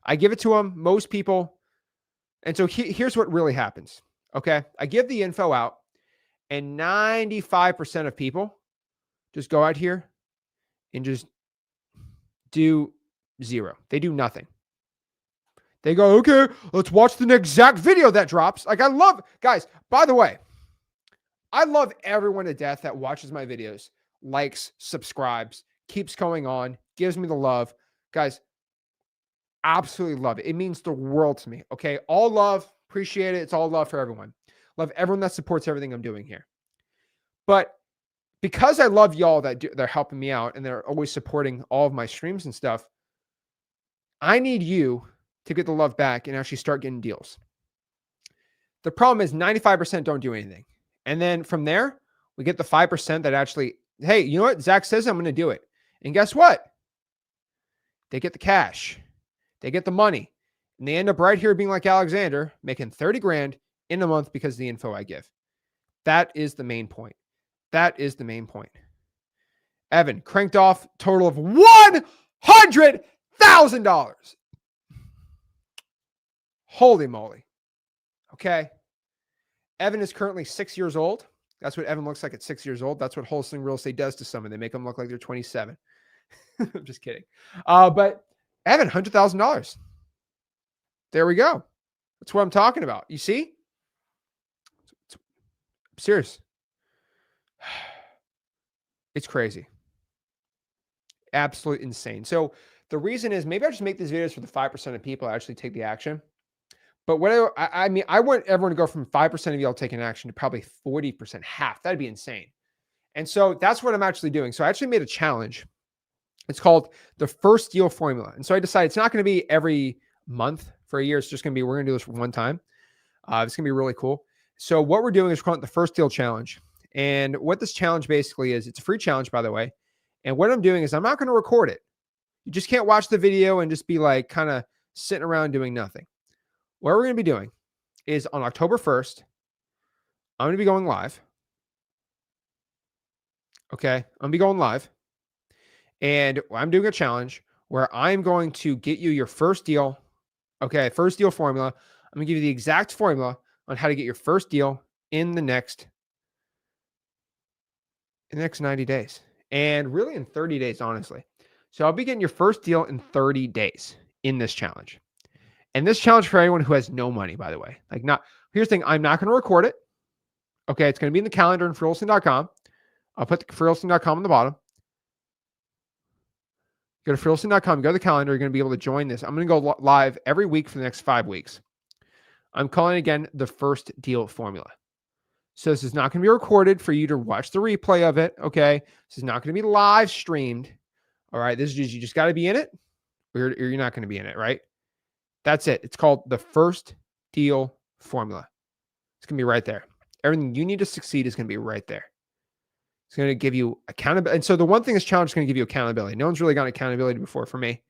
I give it to them, most people. And so here's what really happens. Okay. I give the info out, and 95% of people just go out here and just do zero. They do nothing. They go, okay, let's watch the next Zach video that drops. Like, I love, guys, by the way, I love everyone to death that watches my videos, likes, subscribes, keeps going on, gives me the love. Guys, absolutely love it. It means the world to me. Okay. All love. Appreciate it. It's all love for everyone. Love everyone that supports everything I'm doing here. But because I love y'all they're helping me out and they're always supporting all of my streams and stuff, I need you to get the love back and actually start getting deals. The problem is 95% don't do anything. And then from there, we get the 5% that actually, hey, you know what? Zach says I'm going to do it. And guess what? They get the cash. They get the money, and they end up right here being like Alexander, making 30 grand in a month because of the info I give. That is the main point. That is the main point. Evan cranked off total of $100,000. Holy moly. Okay. Evan is currently 6 years old. That's what Evan looks like at 6 years old. That's what wholesaling real estate does to someone. They make them look like they're 27. I'm just kidding. But Evan, $100,000. There we go. That's what I'm talking about. You see? I'm serious. It's crazy. Absolutely insane. So the reason is maybe I just make these videos for the 5% of people that actually take the action. But what I mean, I want everyone to go from 5% of y'all taking action to probably 40%, half. That'd be insane. And so that's what I'm actually doing. So I actually made a challenge. It's called the first deal formula. And so I decided it's not going to be every month for a year. It's just going to be, we're going to do this one time. It's going to be really cool. So what we're doing is we're calling it the first deal challenge. And what this challenge basically is, it's a free challenge, by the way. And what I'm doing is I'm not going to record it. You just can't watch the video and just be like kind of sitting around doing nothing. What we're going to be doing is on October 1st, I'm going to be going live. Okay. I'm going to be going live. And I'm doing a challenge where I'm going to get you your first deal. Okay. First deal formula. I'm going to give you the exact formula on how to get your first deal in the next 90 days, and really in 30 days, honestly. So I'll be getting your first deal in 30 days in this challenge. And this challenge for anyone who has no money, by the way. Like, not here's the thing, I'm not going to record it. Okay, it's going to be in the calendar in freeholstein.com. I'll put the freeholstein.com on the bottom. Go to freeholstein.com, go to the calendar. You're going to be able to join this. I'm going to go live every week for the next 5 weeks. I'm calling again the first deal formula. So this is not going to be recorded for you to watch the replay of it. Okay, this is not going to be live streamed. All right, this is just, you just got to be in it, or you're not going to be in it, right? That's it. It's called the first deal formula. It's going to be right there. Everything you need to succeed is going to be right there. It's going to give you accountability. And so the one thing this challenge is going to give you accountability. No one's really gotten accountability before for me.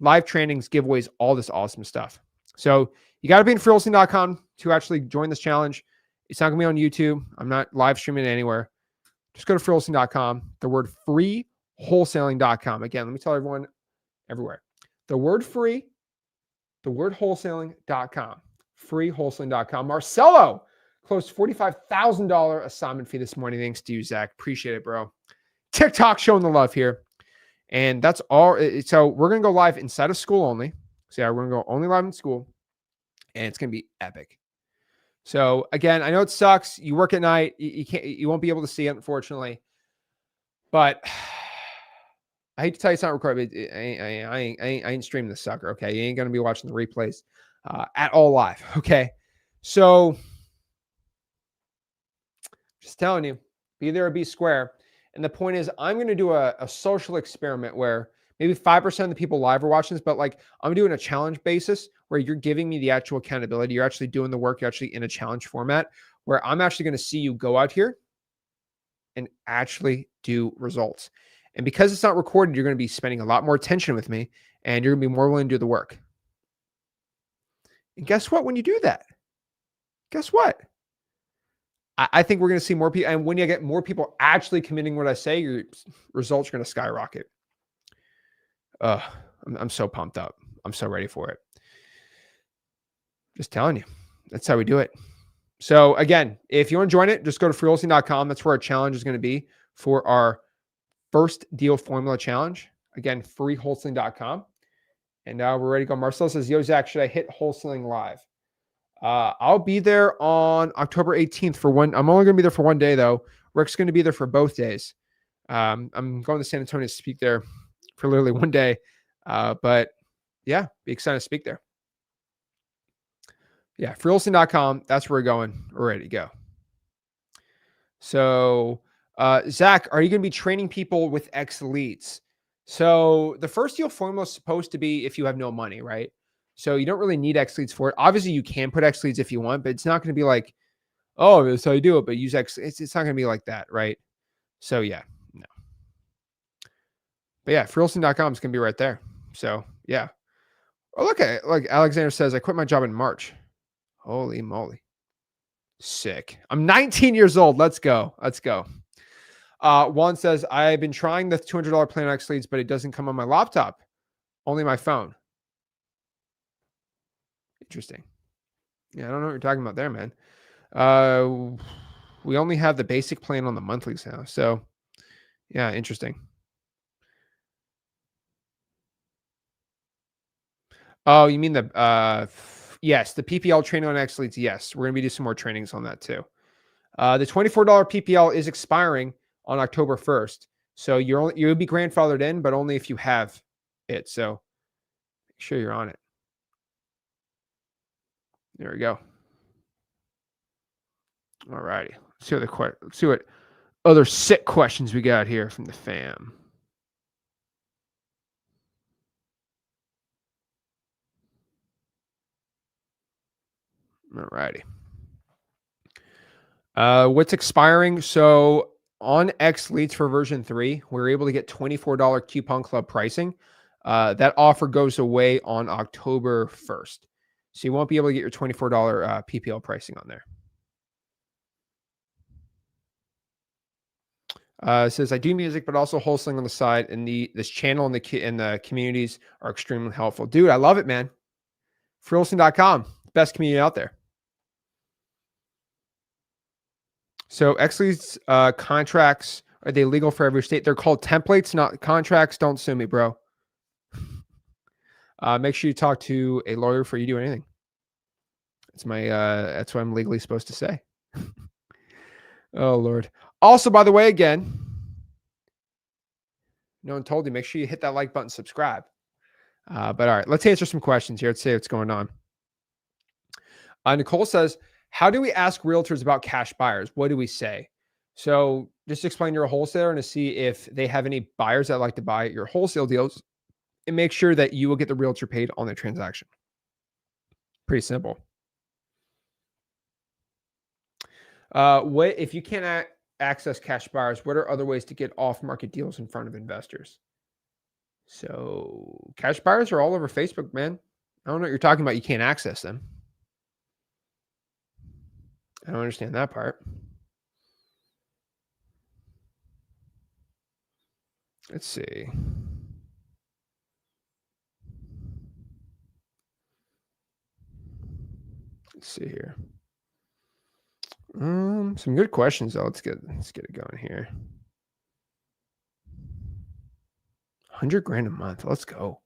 Live trainings, giveaways, all this awesome stuff. So you got to be in freeholstein.com to actually join this challenge. It's not going to be on YouTube. I'm not live streaming it anywhere. Just go to freeholstein.com. The word free, wholesaling.com. Again, let me tell everyone everywhere. The word free, the word wholesaling.com. Free wholesaling.com. Marcelo closed $45,000 assignment fee this morning. Thanks to you, Zach. Appreciate it, bro. TikTok showing the love here. And that's all. So we're going to go live inside of school only. So yeah, we're going to go only live in school. And it's going to be epic. So again, I know it sucks. You work at night. You won't be able to see it, unfortunately. But I hate to tell you it's not recorded, but I ain't streaming this sucker. Okay. You ain't going to be watching the replays at all live. Okay. So just telling you, be there or be square. And the point is, I'm going to do a social experiment where maybe 5% of the people live are watching this, but like I'm doing a challenge basis where you're giving me the actual accountability. You're actually doing the work. You're actually in a challenge format where I'm actually going to see you go out here and actually do results. And because it's not recorded, you're going to be spending a lot more attention with me and you're going to be more willing to do the work. And guess what? When you do that, guess what? I think we're going to see more people. And when you get more people actually committing what I say, your results are going to skyrocket. I'm so pumped up. I'm so ready for it. Just telling you, that's how we do it. So again, if you want to join it, just go to freeholstein.com. That's where our challenge is going to be for our first deal formula challenge. Again, freeholstein.com. And now we're ready to go. Marcel says, yo, Zach, should I hit wholesaling live? I'll be there on October 18th for one. I'm only going to be there for one day, though. Rick's going to be there for both days. I'm going to San Antonio to speak there for literally one day. But yeah, be excited to speak there. Yeah, freeholstein.com. That's where we're going. We're ready to go. So, Zach, are you going to be training people with X leads? So the first deal formula is supposed to be if you have no money, right? So you don't really need X leads for it. Obviously, you can put X leads if you want, but it's not going to be like, oh, that's how you do it. But use X. It's not going to be like that, right? So yeah, no. But yeah, freeholstein.com is going to be right there. So yeah. Oh, look at it. Like Alexander says, I quit my job in March. Holy moly. Sick. I'm 19 years old. Let's go. Let's go. Juan says, I've been trying the $200 plan X leads, but it doesn't come on my laptop. Only my phone. Interesting. Yeah, I don't know what you're talking about there, man. We only have the basic plan on the monthlies now. So yeah, interesting. Oh, you mean the yes, the PPL training on X leads. Yes, we're gonna be doing some more trainings on that too. The $24 PPL is expiring on October 1st. So you'll be grandfathered in, but only if you have it. So make sure you're on it. There we go. All righty. Let's see what other sick questions we got here from the fam. All righty. What's expiring? So on X leads for version 3, we were able to get $24 coupon club pricing. That offer goes away on October 1st. So you won't be able to get your $24 PPL pricing on there. It says I do music, but also wholesaling on the side, and this channel and the communities are extremely helpful. Dude, I love it, man. Freeholstein.com, best community out there. So XLeads contracts, are they legal for every state? They're called templates, not contracts. Don't sue me, bro. Make sure you talk to a lawyer before you do anything. That's what I'm legally supposed to say. Oh Lord. Also, by the way, again, no one told you, make sure you hit that like button, subscribe. But all right, let's answer some questions here. Let's see what's going on. Nicole says, how do we ask realtors about cash buyers? What do we say? So just explain you're a wholesaler and to see if they have any buyers that like to buy your wholesale deals and make sure that you will get the realtor paid on the transaction. Pretty simple. What if you can't access cash buyers? What are other ways to get off-market deals in front of investors? So cash buyers are all over Facebook, man. I don't know what you're talking about. You can't access them. I don't understand that part. Let's see. Let's see here. Some good questions though. Let's get it going here. 100 grand a month. Let's go.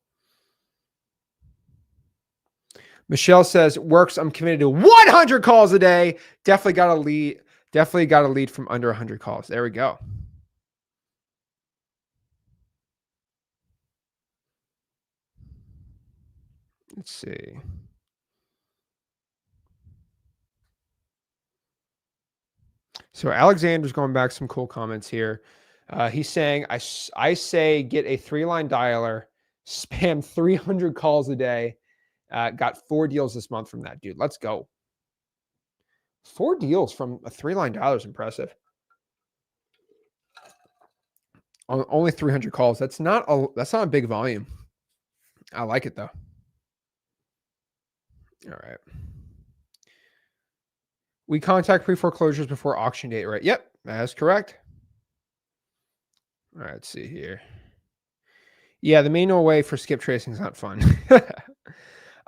Michelle says, works. I'm committed to 100 calls a day. Definitely got a lead. Definitely got a lead from under 100 calls. There we go. Let's see. So Alexander's going back some cool comments here. He's saying, I say get a 3-line dialer, spam 300 calls a day. Got 4 deals this month from that dude. Let's go. 4 deals from a 3-line dialer is impressive. Only 300 calls. That's not a big volume. I like it though. All right. We contact pre-foreclosures before auction date, right? Yep, that's correct. All right, let's see here. Yeah, the manual way for skip tracing is not fun.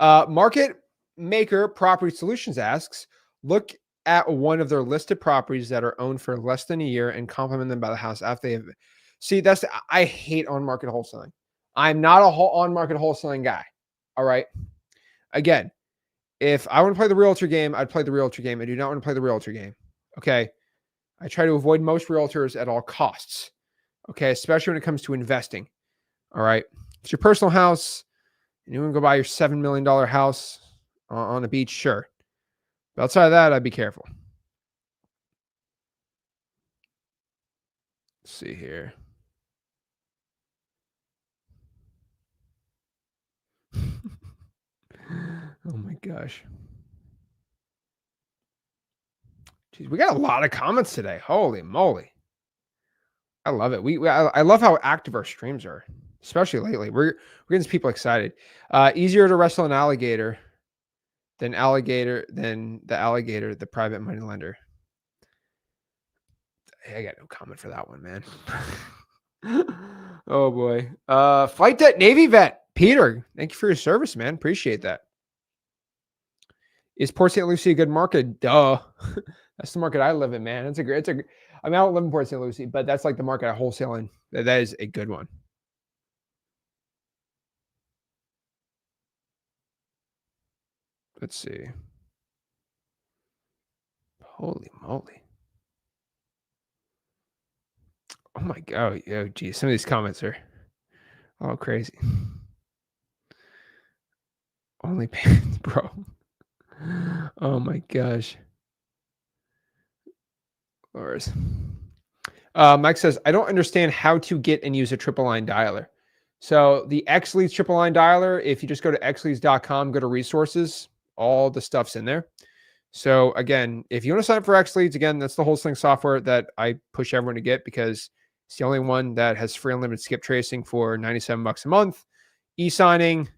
Market Maker Property Solutions asks, look at one of their listed properties that are owned for less than a year and compliment them by the house after they have. See, I hate on-market wholesaling. I'm not a on-market wholesaling guy. All right. Again, if I want to play the realtor game, I'd play the realtor game. I do not want to play the realtor game. Okay. I try to avoid most realtors at all costs. Okay. Especially when it comes to investing. All right. It's your personal house and you want to go buy your $7 million house on a beach. Sure. But outside of that, I'd be careful. Let's see here. Oh my gosh. Jeez, we got a lot of comments today. Holy moly. I love it. I love how active our streams are, especially lately. We're getting people excited. Easier to wrestle an alligator than the alligator, the private money lender. I got no comment for that one, man. Oh boy. Flight Debt Navy vet Peter, thank you for your service, man. Appreciate that. Is Port St. Lucie a good market? Duh. That's the market I live in, man. I mean, I don't live in Port St. Lucie, but that's like the market I wholesale in. That is a good one. Let's see. Holy moly. Oh my God. Oh, geez. Some of these comments are all crazy. Only pants, bro. Oh my gosh. Lars. Mike says, I don't understand how to get and use a triple line dialer. So the XLeads triple line dialer, if you just go to xleads.com, go to resources, all the stuff's in there. So again, if you want to sign up for XLeads, again, that's the wholesaling software that I push everyone to get because it's the only one that has free unlimited skip tracing for $97 a month. E-signing,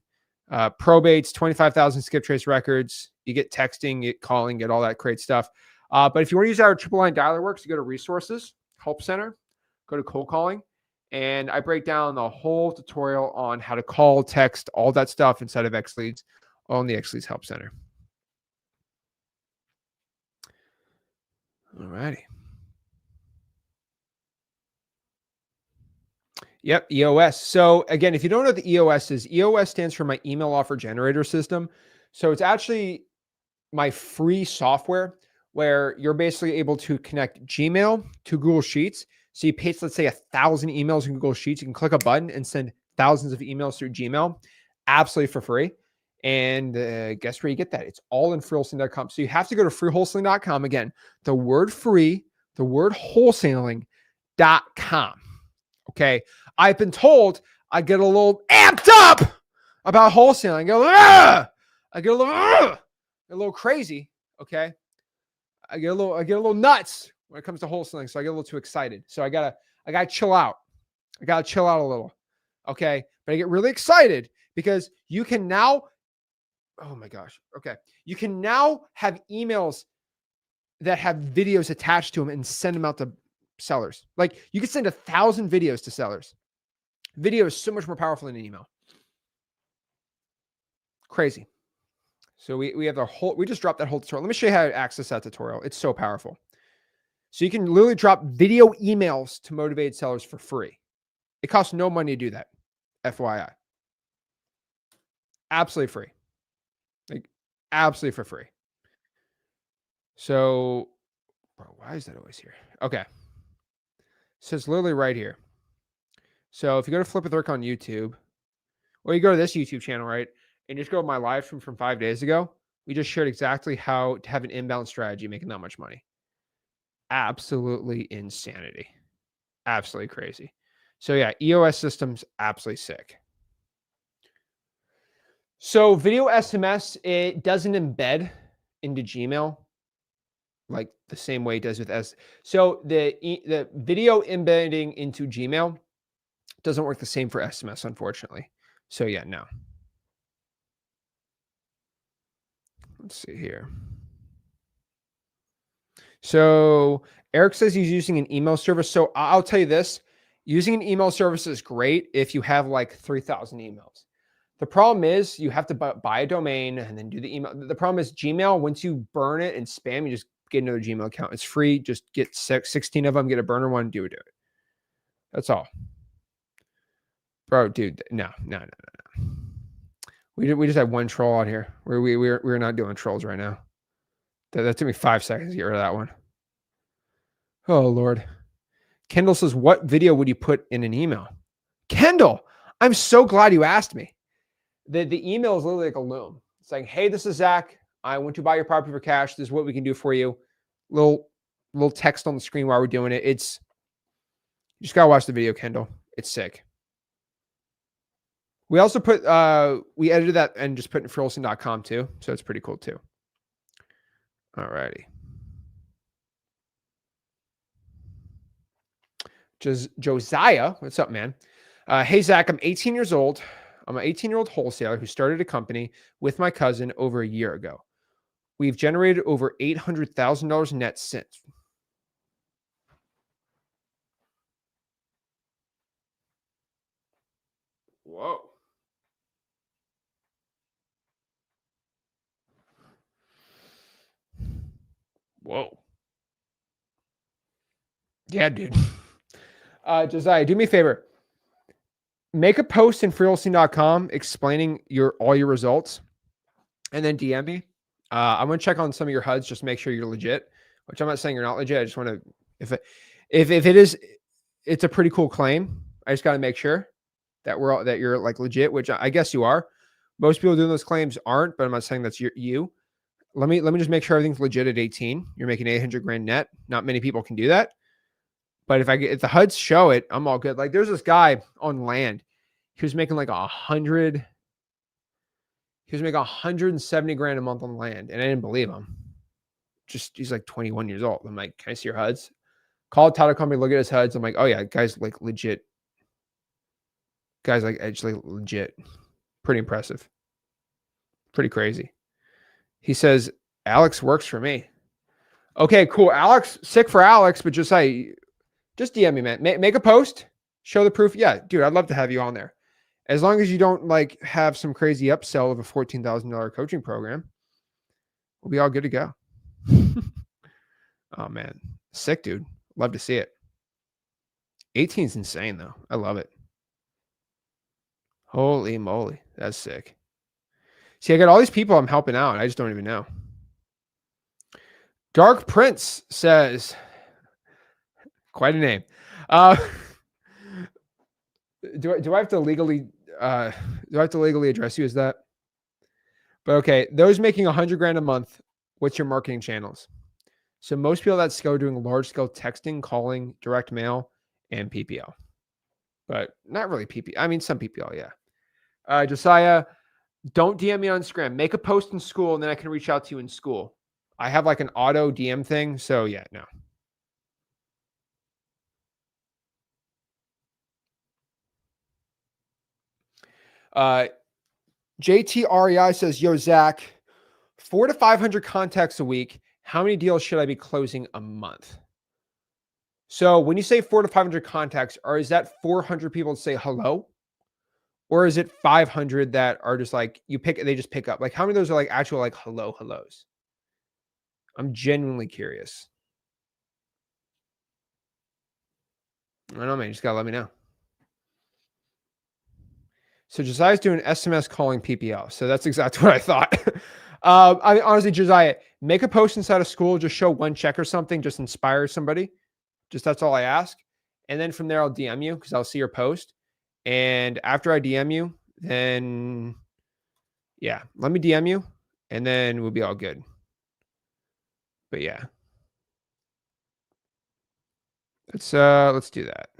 probates, 25,000 skip trace records. You get texting, get calling, get all that great stuff. But if you want to use our triple line dialer works, you go to resources, help center, go to cold calling. And I break down the whole tutorial on how to call, text, all that stuff inside of XLeads on the XLeads Help Center. All righty. Yep, EOS. So again, if you don't know what the EOS is, EOS stands for my email offer generator system. So it's actually my free software where you're basically able to connect Gmail to Google Sheets. So you paste, let's say, 1,000 emails in Google Sheets. You can click a button and send thousands of emails through Gmail absolutely for free. And guess where you get that? It's all in freewholesaling.com. So you have to go to freewholesaling.com. Again, the word free, the word wholesaling.com. Okay. I've been told I get a little amped up about wholesaling. I go, "Ugh!" I get a little crazy. Okay. I get a little nuts when it comes to wholesaling. So I get a little too excited. So I gotta chill out. I gotta chill out a little. Okay. But I get really excited because you can now, oh my gosh. Okay. You can now have emails that have videos attached to them and send them out to sellers. Like you can send 1,000 videos to sellers. Video is so much more powerful than an email. Crazy. So we have the whole, we just dropped that whole tutorial. Let me show you how to access that tutorial. It's so powerful. So you can literally drop video emails to motivated sellers for free. It costs no money to do that. FYI. Absolutely free. Like absolutely for free. So, bro, why is that always here? Okay. So it's literally right here. So if you go to Flip with Rick on YouTube, or you go to this YouTube channel, right? And just go to my live stream from 5 days ago, we just shared exactly how to have an inbound strategy making that much money. Absolutely insanity. Absolutely crazy. So yeah, EOS systems, absolutely sick. So video SMS, it doesn't embed into Gmail like the same way it does with S. So the video embedding into Gmail doesn't work the same for SMS, unfortunately. So yeah, no. Let's see here. So Eric says he's using an email service. So I'll tell you this, using an email service is great if you have like 3,000 emails. The problem is you have to buy a domain and then do the email. The problem is Gmail, once you burn it and spam, you just get another Gmail account. It's free. Just get 16 of them, get a burner one, do it. That's all. Bro, dude, no. We just have one troll out here. We're not doing trolls right now. That took me 5 seconds to get rid of that one. Oh, Lord. Kendall says, what video would you put in an email? Kendall, I'm so glad you asked me. The email is literally like a loom. It's like, hey, this is Zach. I want to buy your property for cash. This is what we can do for you. Little text on the screen while we're doing it. You just got to watch the video, Kendall. It's sick. We also we edited that and just put it in freewholesaling.com too. So it's pretty cool too. All righty. Josiah, what's up, man? Hey, Zach, I'm 18 years old. I'm an 18-year-old wholesaler who started a company with my cousin over a year ago. We've generated over $800,000 net since. Whoa. Whoa. Yeah, dude. Josiah, do me a favor. Make a post in freewholesaling.com explaining all your results and then DM me. I'm going to check on some of your HUDs just to make sure you're legit, which I'm not saying you're not legit. I just want to, if it is, it's a pretty cool claim. I just got to make sure that you're like legit, which I guess you are. Most people doing those claims aren't, but I'm not saying that's you. Let me just make sure everything's legit at 18. You're making 800 grand net. Not many people can do that. But if the HUDs show it, I'm all good. Like there's this guy on land. He was making like 100. He was making 170 grand a month on land. And I didn't believe him. He's like 21 years old. I'm like, can I see your HUDs? Call a title company, look at his HUDs. I'm like, oh yeah, guy's like legit. Guy's like actually legit. Pretty impressive. Pretty crazy. He says, Alex works for me. Okay, cool. Alex, sick for Alex, but just DM me, man. Make a post, show the proof. Yeah, dude, I'd love to have you on there. As long as you don't like have some crazy upsell of a $14,000 coaching program, we'll be all good to go. Oh man, sick, dude. Love to see it. 18 is insane though. I love it. Holy moly. That's sick. See, I got all these people I'm helping out. I just don't even know. Dark Prince says, quite a name. Uh, do I have to legally do I have to legally address you as that? But okay, those making 100 grand a month, what's your marketing channels? So most people that go doing large scale texting, calling, direct mail, and PPL, but not really PPL. I mean, some PPL, yeah. Josiah, don't DM me on Instagram. Make a post in school, and then I can reach out to you in school. I have like an auto DM thing, so yeah, no. Uh, JTREI says, "Yo, Zach, 400 to 500 contacts a week. How many deals should I be closing a month?" So when you say 400 to 500 contacts, is that 400 people to say hello? Or is it 500 that are just like they just pick up? Like how many of those are like actual like hellos? I'm genuinely curious. I don't know, man. You just gotta let me know. So Josiah's doing SMS calling PPL. So that's exactly what I thought. I mean, honestly, Josiah, make a post inside of school, just show one check or something, just inspire somebody. Just that's all I ask. And then from there, I'll DM you because I'll see your post. And after I DM you, then yeah, let me DM you and then we'll be all good. But yeah. Let's do that.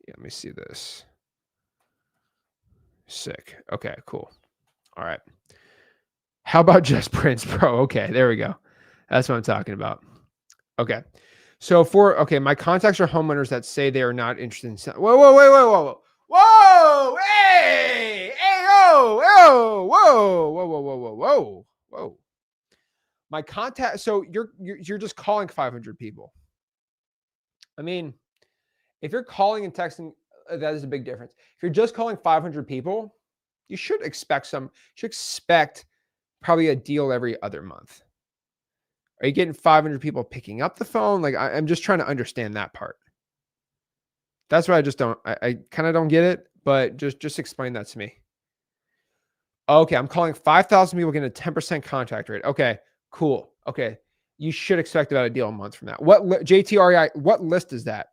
Yeah, let me see this. Sick. Okay, cool. All right. How about just Prince, bro? Okay, there we go. That's what I'm talking about. Okay. So my contacts are homeowners that say they are not interested in whoa, whoa, wait, whoa, whoa, whoa, hey, hey, oh, oh, whoa, whoa, whoa, whoa, whoa, whoa, whoa. My contact. So you're just calling 500 people. I mean, if you're calling and texting, that is a big difference. If you're just calling 500 people, you should expect probably a deal every other month. Are you getting 500 people picking up the phone? Like I'm just trying to understand that part. That's why I just don't. I kind of don't get it. But just explain that to me. Okay, I'm calling 5,000 people, getting a 10% contact rate. Okay, cool. Okay, you should expect about a deal a month from that. JTREI? What list is that?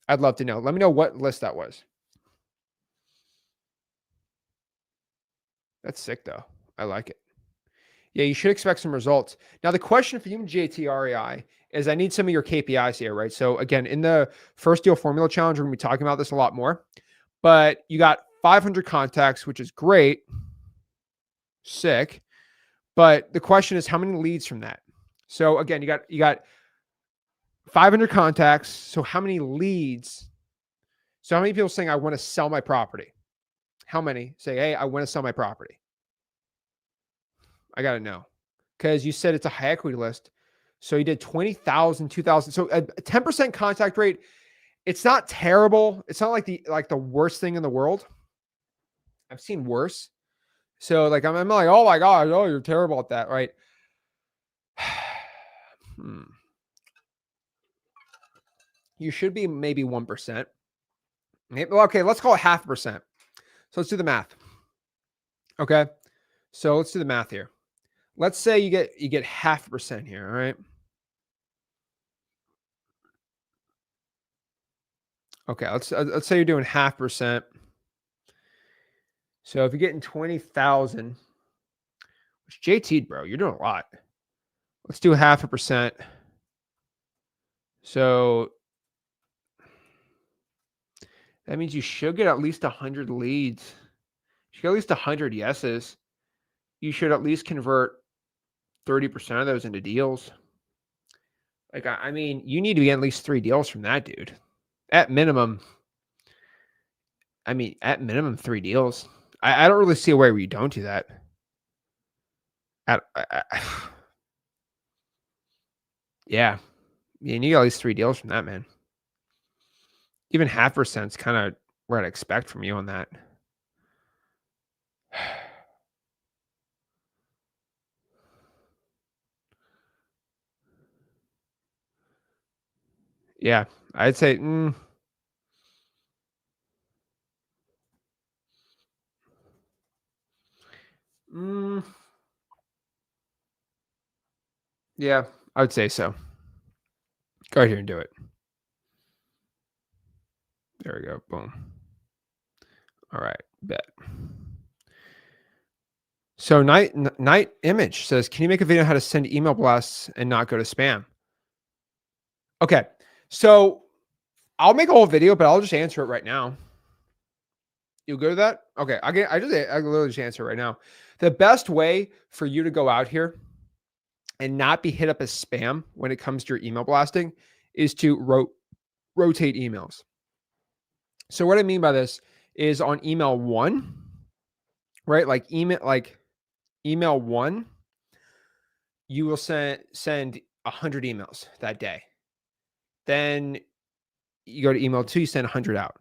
I'd love to know. Let me know what list that was. That's sick though. I like it. Yeah, you should expect some results. Now, the question for you, JTREI, is I need some of your KPIs here, right? So again, in the first deal formula challenge, we're gonna be talking about this a lot more. But you got 500 contacts, which is great, sick. But the question is, how many leads from that? So again, you got 500 contacts. So how many leads? So how many people saying I want to sell my property? How many say, hey, I want to sell my property? I got to know because you said it's a high equity list. So you did 20,000, 2,000. So a 10% contact rate. It's not terrible. It's not like the worst thing in the world. I've seen worse. So like I'm like, oh my god, oh you're terrible at that, right? You should be maybe 1%. Okay, let's call it 0.5%. So let's do the math. Okay. So let's do the math here. Let's say you get 0.5% here, all right? Okay, let's say you're doing 0.5%. So if you're getting 20,000, which JT, bro, you're doing a lot. Let's do 0.5%. So that means you should get at least 100 leads. You should get at least 100 yeses. You should at least convert 30% of those into deals. Like, I mean, you need to get at least 3 deals from that dude. At minimum, I mean, at minimum 3 deals. I don't really see a way where you don't do that. Yeah. You need at least 3 deals from that, man. Even 0.5% is kind of what I'd expect from you on that. Yeah, I'd say Yeah, I would say so. Go ahead here and do it. There we go. Boom. All right. Bet. So night image says, can you make a video on how to send email blasts and not go to spam? Okay. So I'll make a whole video, but I'll just answer it right now. You good with that? Okay. I literally just answer it right now. The best way for you to go out here and not be hit up as spam when it comes to your email blasting is to rotate emails. So what I mean by this is on email 1, right? Like email 1, you will send 100 emails that day. Then you go to email 2, you send 100 out.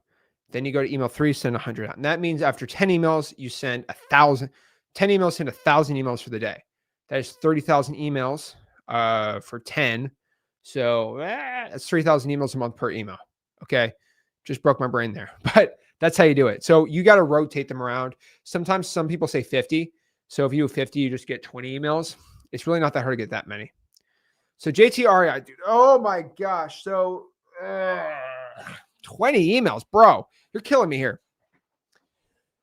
Then you go to email 3, send 100 out. And that means after 10 emails, you send 1,000. 10 emails, send 1,000 emails for the day. That is 30,000 emails for 10. So that's 3,000 emails a month per email. Okay. Just broke my brain there, but that's how you do it. So you got to rotate them around. Sometimes some people say 50. So if you do 50, you just get 20 emails. It's really not that hard to get that many. So JTRI, dude. Oh my gosh. So 20 emails, bro. You're killing me here.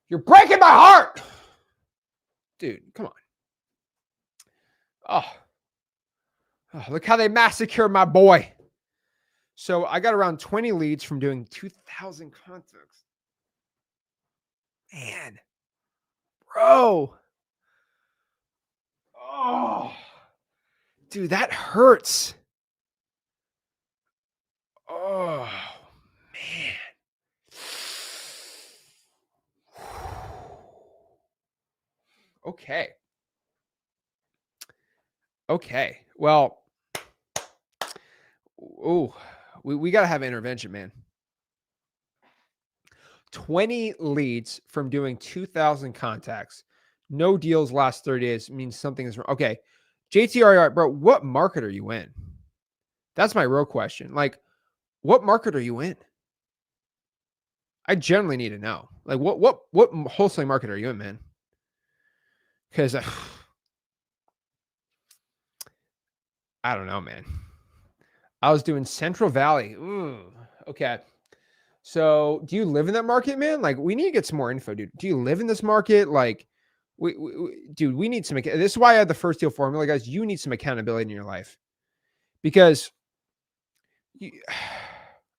You're breaking my heart. Dude, come on. Oh, look how they massacre my boy. So I got around 20 leads from doing 2,000 contacts. Man, bro. Oh, dude, that hurts. Oh, man. Okay. Okay. Well, we got to have intervention, man. 20 leads from doing 2,000 contacts. No deals last 30 days means something is wrong. Okay. JTRR, bro, what market are you in? That's my real question. Like, what market are you in? I generally need to know. Like, what wholesaling market are you in, man? Because I don't know, man. I was doing Central Valley. Ooh, okay. So, do you live in that market, man? Like, we need to get some more info, dude. Do you live in this market? Like, dude, we need some. This is why I had the first deal formula, guys. You need some accountability in your life because,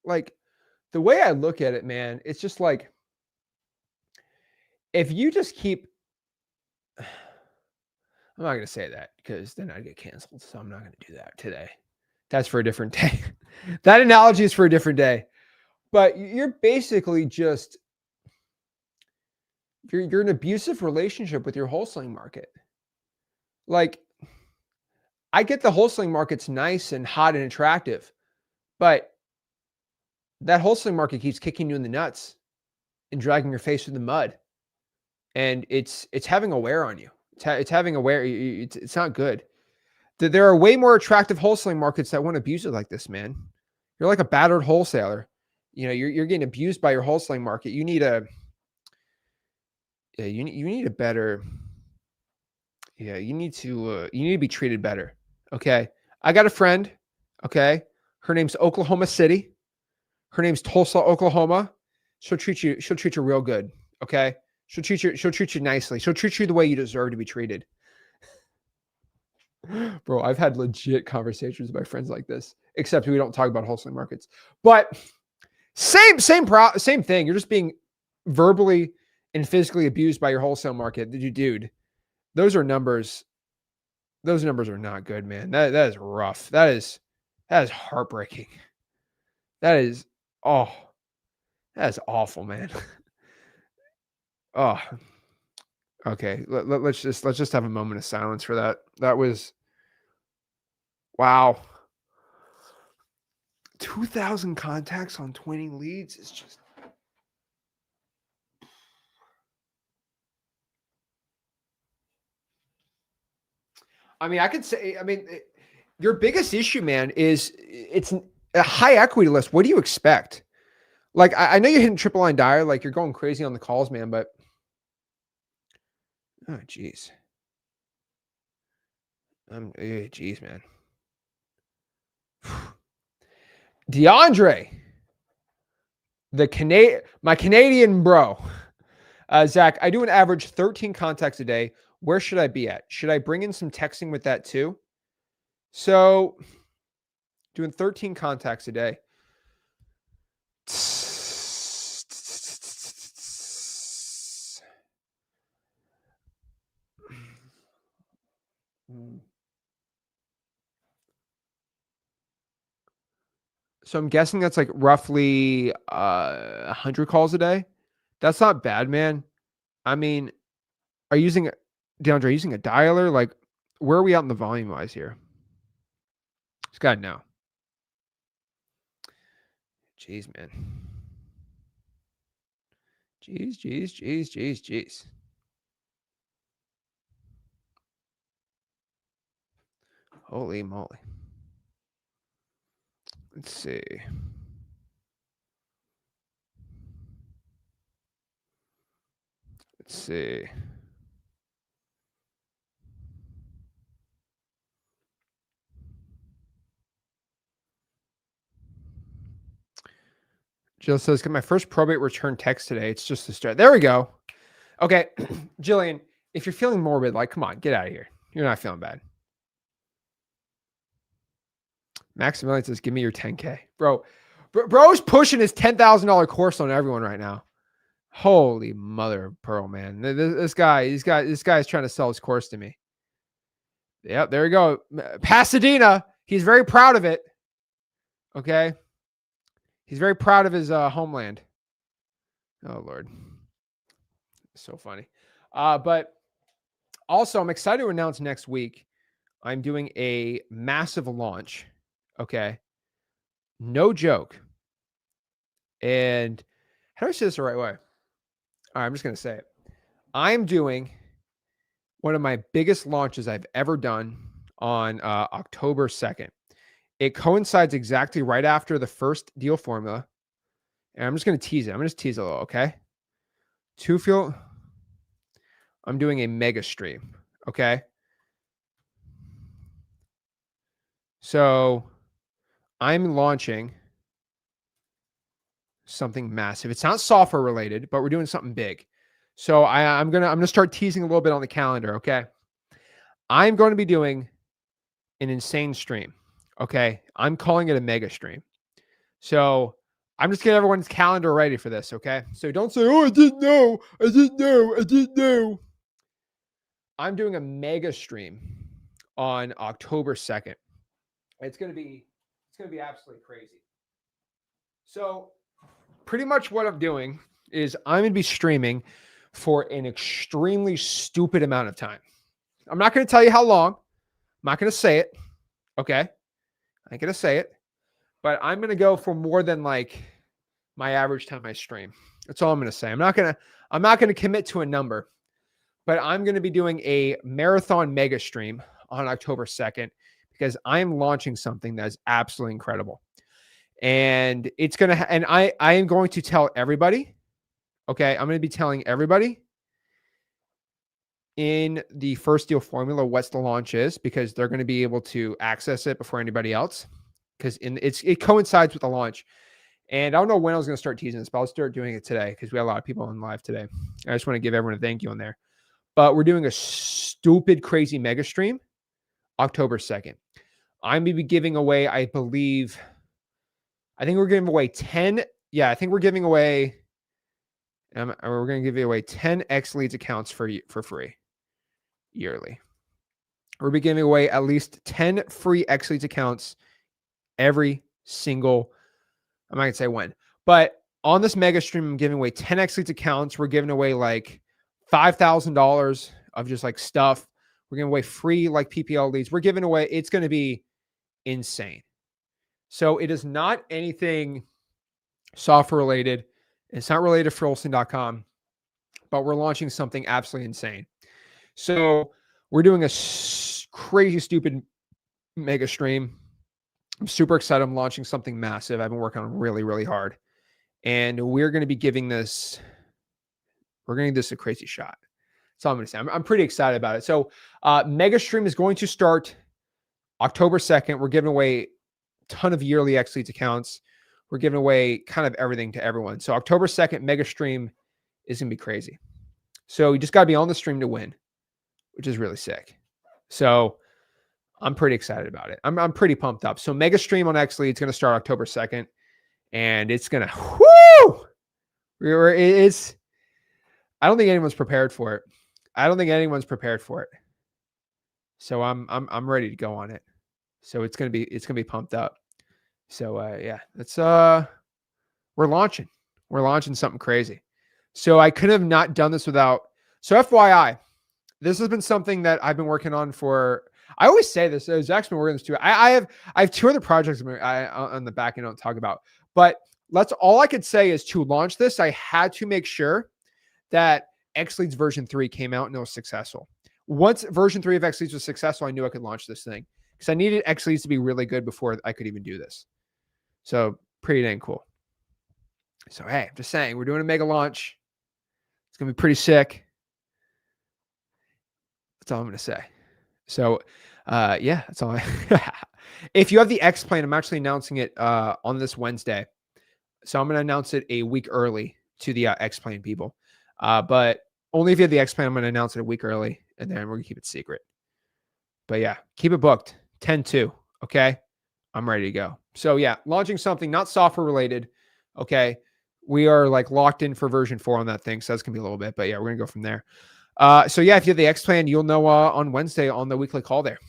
like, the way I look at it, man, it's just like if you just keep. I'm not going to say that because then I'd get canceled. So I'm not going to do that today. That's for a different day. That analogy is for a different day. But you're basically just you're in an abusive relationship with your wholesaling market. Like, I get the wholesaling market's nice and hot and attractive, but that wholesaling market keeps kicking you in the nuts and dragging your face through the mud. And it's having a wear on you. It's having a wear. It's not good. There are way more attractive wholesaling markets that won't abuse it like this, man. You're like a battered wholesaler. You know, you're getting abused by your wholesaling market. You need a you need a better. Yeah, you need to be treated better. Okay. I got a friend. Okay. Her name's Oklahoma City. Her name's Tulsa, Oklahoma. She'll treat you real good. Okay. She'll treat you nicely. She'll treat you the way you deserve to be treated. Bro, I've had legit conversations with my friends like this, except we don't talk about wholesaling markets. But same thing. You're just being verbally and physically abused by your wholesale market. Dude, those are numbers. Those numbers are not good, man. That is rough. That is heartbreaking. That is awful, man. Oh, okay. Let's just have a moment of silence for that. That was wow. 2,000 contacts on 20 leads is just. I mean, I could say. I mean, your biggest issue, man, is it's a high equity list. What do you expect? Like, I know you're hitting triple line dire, like you're going crazy on the calls, man, but oh, geez. Jeez, man. DeAndre, my Canadian bro. Zach, I do an average 13 contacts a day. Where should I be at? Should I bring in some texting with that too? So, doing 13 contacts a day. So I'm guessing that's like roughly 100 calls a day. That's not bad, man. I mean, are you using DeAndre, using a dialer? Like, where are we out in the volume wise here? Just gotta know. Jeez, man. Jeez. Holy moly. Let's see. Jill says, "Get my first probate return text today. It's just the start." There we go. Okay, Jillian, if you're feeling morbid, like, come on, get out of here. You're not feeling bad. Maximilian says, "Give me your 10K." Bro's pushing his $10,000 course on everyone right now. Holy mother of pearl, man. This guy's trying to sell his course to me. Yep, there we go. Pasadena. He's very proud of it. Okay. He's very proud of his homeland. Oh, Lord. So funny. But also, I'm excited to announce next week I'm doing a massive launch. Okay. No joke. And how do I say this the right way? All right, I'm just going to say it. I'm doing one of my biggest launches I've ever done on October 2nd. It coincides exactly right after the first deal formula. And I'm just going to tease it. I'm going to tease it a little, okay? I'm doing a mega stream, okay? So I'm launching something massive. It's not software related, but we're doing something big. So I'm gonna start teasing a little bit on the calendar, okay? I'm going to be doing an insane stream, okay? I'm calling it a mega stream. So I'm just getting everyone's calendar ready for this, okay? So don't say, "Oh, I didn't know. I'm doing a mega stream on October 2nd. It's gonna be absolutely crazy. So pretty much what I'm doing is I'm going to be streaming for an extremely stupid amount of time. I'm not going to tell you how long. I'm not going to say it. Okay. I ain't going to say it, but I'm going to go for more than like my average time I stream. That's all I'm going to say. I'm not going to commit to a number, but I'm going to be doing a marathon mega stream on October 2nd because I'm launching something that's absolutely incredible. And it's going to, and I am going to tell everybody, okay, I'm going to be telling everybody in the first deal formula what the launch is, because they're going to be able to access it before anybody else, because it coincides with the launch. And I don't know when I was going to start teasing this, but I'll start doing it today because we have a lot of people on live today. I just want to give everyone a thank you on there. But we're doing a stupid, crazy mega stream October 2nd. I'm going to be giving away, I think we're giving away 10. Yeah, I think we're giving away, we're going to give away 10 X Leads accounts for free yearly. We'll be giving away at least 10 free X Leads accounts every single, I'm not going to say when, but on this mega stream, I'm giving away 10 X Leads accounts. We're giving away like $5,000 of just like stuff. We're giving away free like PPL leads. We're giving away, it's going to be insane. So it is not anything software related. It's not related to Wholesaling.com, but we're launching something absolutely insane. So we're doing a crazy, stupid mega stream. I'm super excited. I'm launching something massive. I've been working on really, really hard. And we're going to be giving this a crazy shot. That's all I'm going to say. I'm pretty excited about it. So mega stream is going to start October 2nd, we're giving away a ton of yearly X Leads accounts. We're giving away kind of everything to everyone. So October 2nd, mega stream is going to be crazy. So you just got to be on the stream to win, which is really sick. So I'm pretty excited about it. I'm pretty pumped up. So mega stream on X Leads is going to start October 2nd, and it's going to, whoo! It's, I don't think anyone's prepared for it. So I'm ready to go on it. So it's gonna be pumped up. So yeah, that's we're launching something crazy. So I could have not done this without. So FYI, this has been something that I've been working on for. I always say this. Zach's been working on this too. I have two other projects on the back end I don't talk about, but all I could say is to launch this, I had to make sure that X Leads version 3 came out and it was successful. Once version 3 of X Leads was successful, I knew I could launch this thing because I needed X Leads to be really good before I could even do this. So pretty dang cool. So, hey, I'm just saying, we're doing a mega launch. It's going to be pretty sick. That's all I'm going to say. So, yeah, that's all. If you have the X plan, I'm actually announcing it on this Wednesday. So I'm going to announce it a week early to the X plan people. But only if you have the X plan, I'm going to announce it a week early, and then we're going to keep it secret. But yeah, keep it booked. 10-2. Okay. I'm ready to go. So yeah, launching something not software related. Okay. We are like locked in for version 4 on that thing. So that's going to be a little bit, but yeah, we're going to go from there. So yeah, if you have the X plan, you'll know on Wednesday on the weekly call there.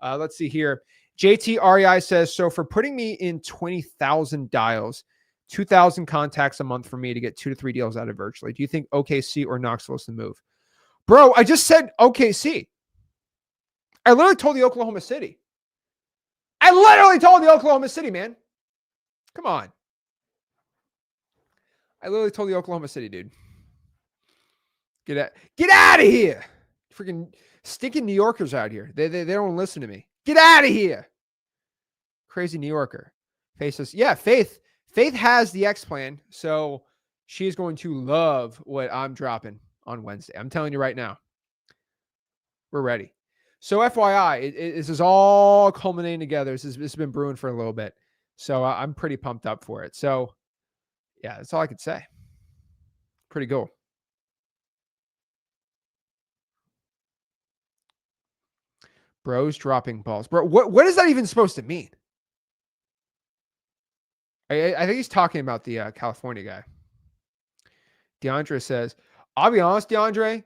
Let's see here. JT REI says, so for putting me in 20,000 dials, 2,000 contacts a month for me to get 2 to 3 deals out of virtually, do you think OKC or Knoxville is the move? Bro, I just said OKC. I literally told the Oklahoma City. Man. Come on. I literally told the Oklahoma City, dude. Get out of here. Freaking stinking New Yorkers out here. They don't listen to me. Get out of here. Crazy New Yorker. Faith says, yeah, Faith has the X plan. So she's going to love what I'm dropping on Wednesday. I'm telling you right now. We're ready. So FYI, this is all culminating together. This has been brewing for a little bit. So I'm pretty pumped up for it. So yeah, that's all I could say. Pretty cool. Bros dropping balls. Bro, what is that even supposed to mean? I think he's talking about the California guy. DeAndre says, I'll be honest, DeAndre,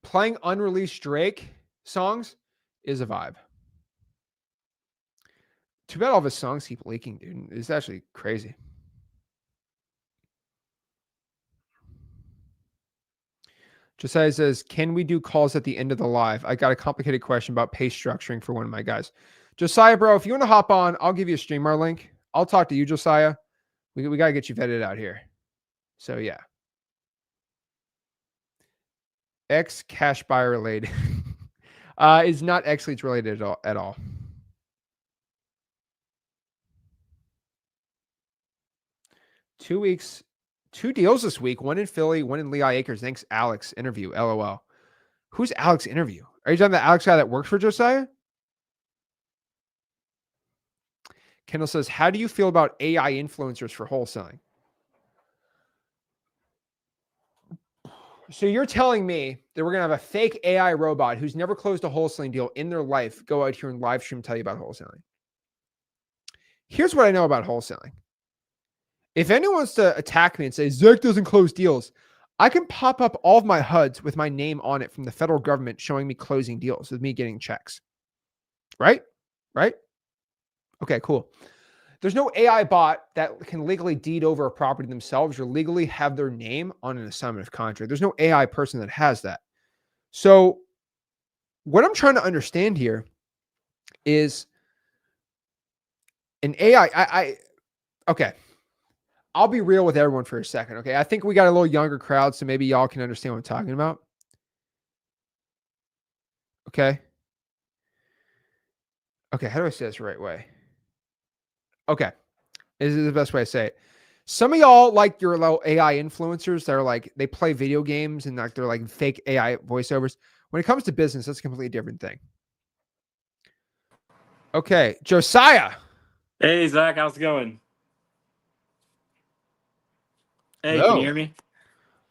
playing unreleased Drake songs is a vibe. Too bad all of his songs keep leaking, dude. It's actually crazy. Josiah says, can we do calls at the end of the live? I got a complicated question about pay structuring for one of my guys. Josiah, bro, if you want to hop on, I'll give you a streamer link. I'll talk to you, Josiah. We got to get you vetted out here. So, yeah. X cash buyer related. Is not X Leads related at all. Two weeks, 2 deals this week. One in Philly, one in Lehigh Acres. Thanks, Alex. Interview. LOL. Who's Alex interview? Are you talking about the Alex guy that works for Josiah? Kendall says, how do you feel about AI influencers for wholesaling? So you're telling me that we're going to have a fake AI robot who's never closed a wholesaling deal in their life go out here and live stream tell you about wholesaling. Here's what I know about wholesaling. If anyone wants to attack me and say, Zach doesn't close deals, I can pop up all of my HUDs with my name on it from the federal government showing me closing deals with me getting checks. Right? Okay, cool. There's no AI bot that can legally deed over a property themselves or legally have their name on an assignment of contract. There's no AI person that has that. So what I'm trying to understand here is an AI. Okay. I'll be real with everyone for a second. Okay. I think we got a little younger crowd, so maybe y'all can understand what I'm talking about. Okay. Okay. How do I say this the right way? Okay. This is the best way to say it. Some of y'all like your little AI influencers that are like, they play video games and like they're like fake AI voiceovers. When it comes to business, that's a completely different thing. Okay, Josiah. Hey Zach, how's it going? Hey, can you Hello. hear me?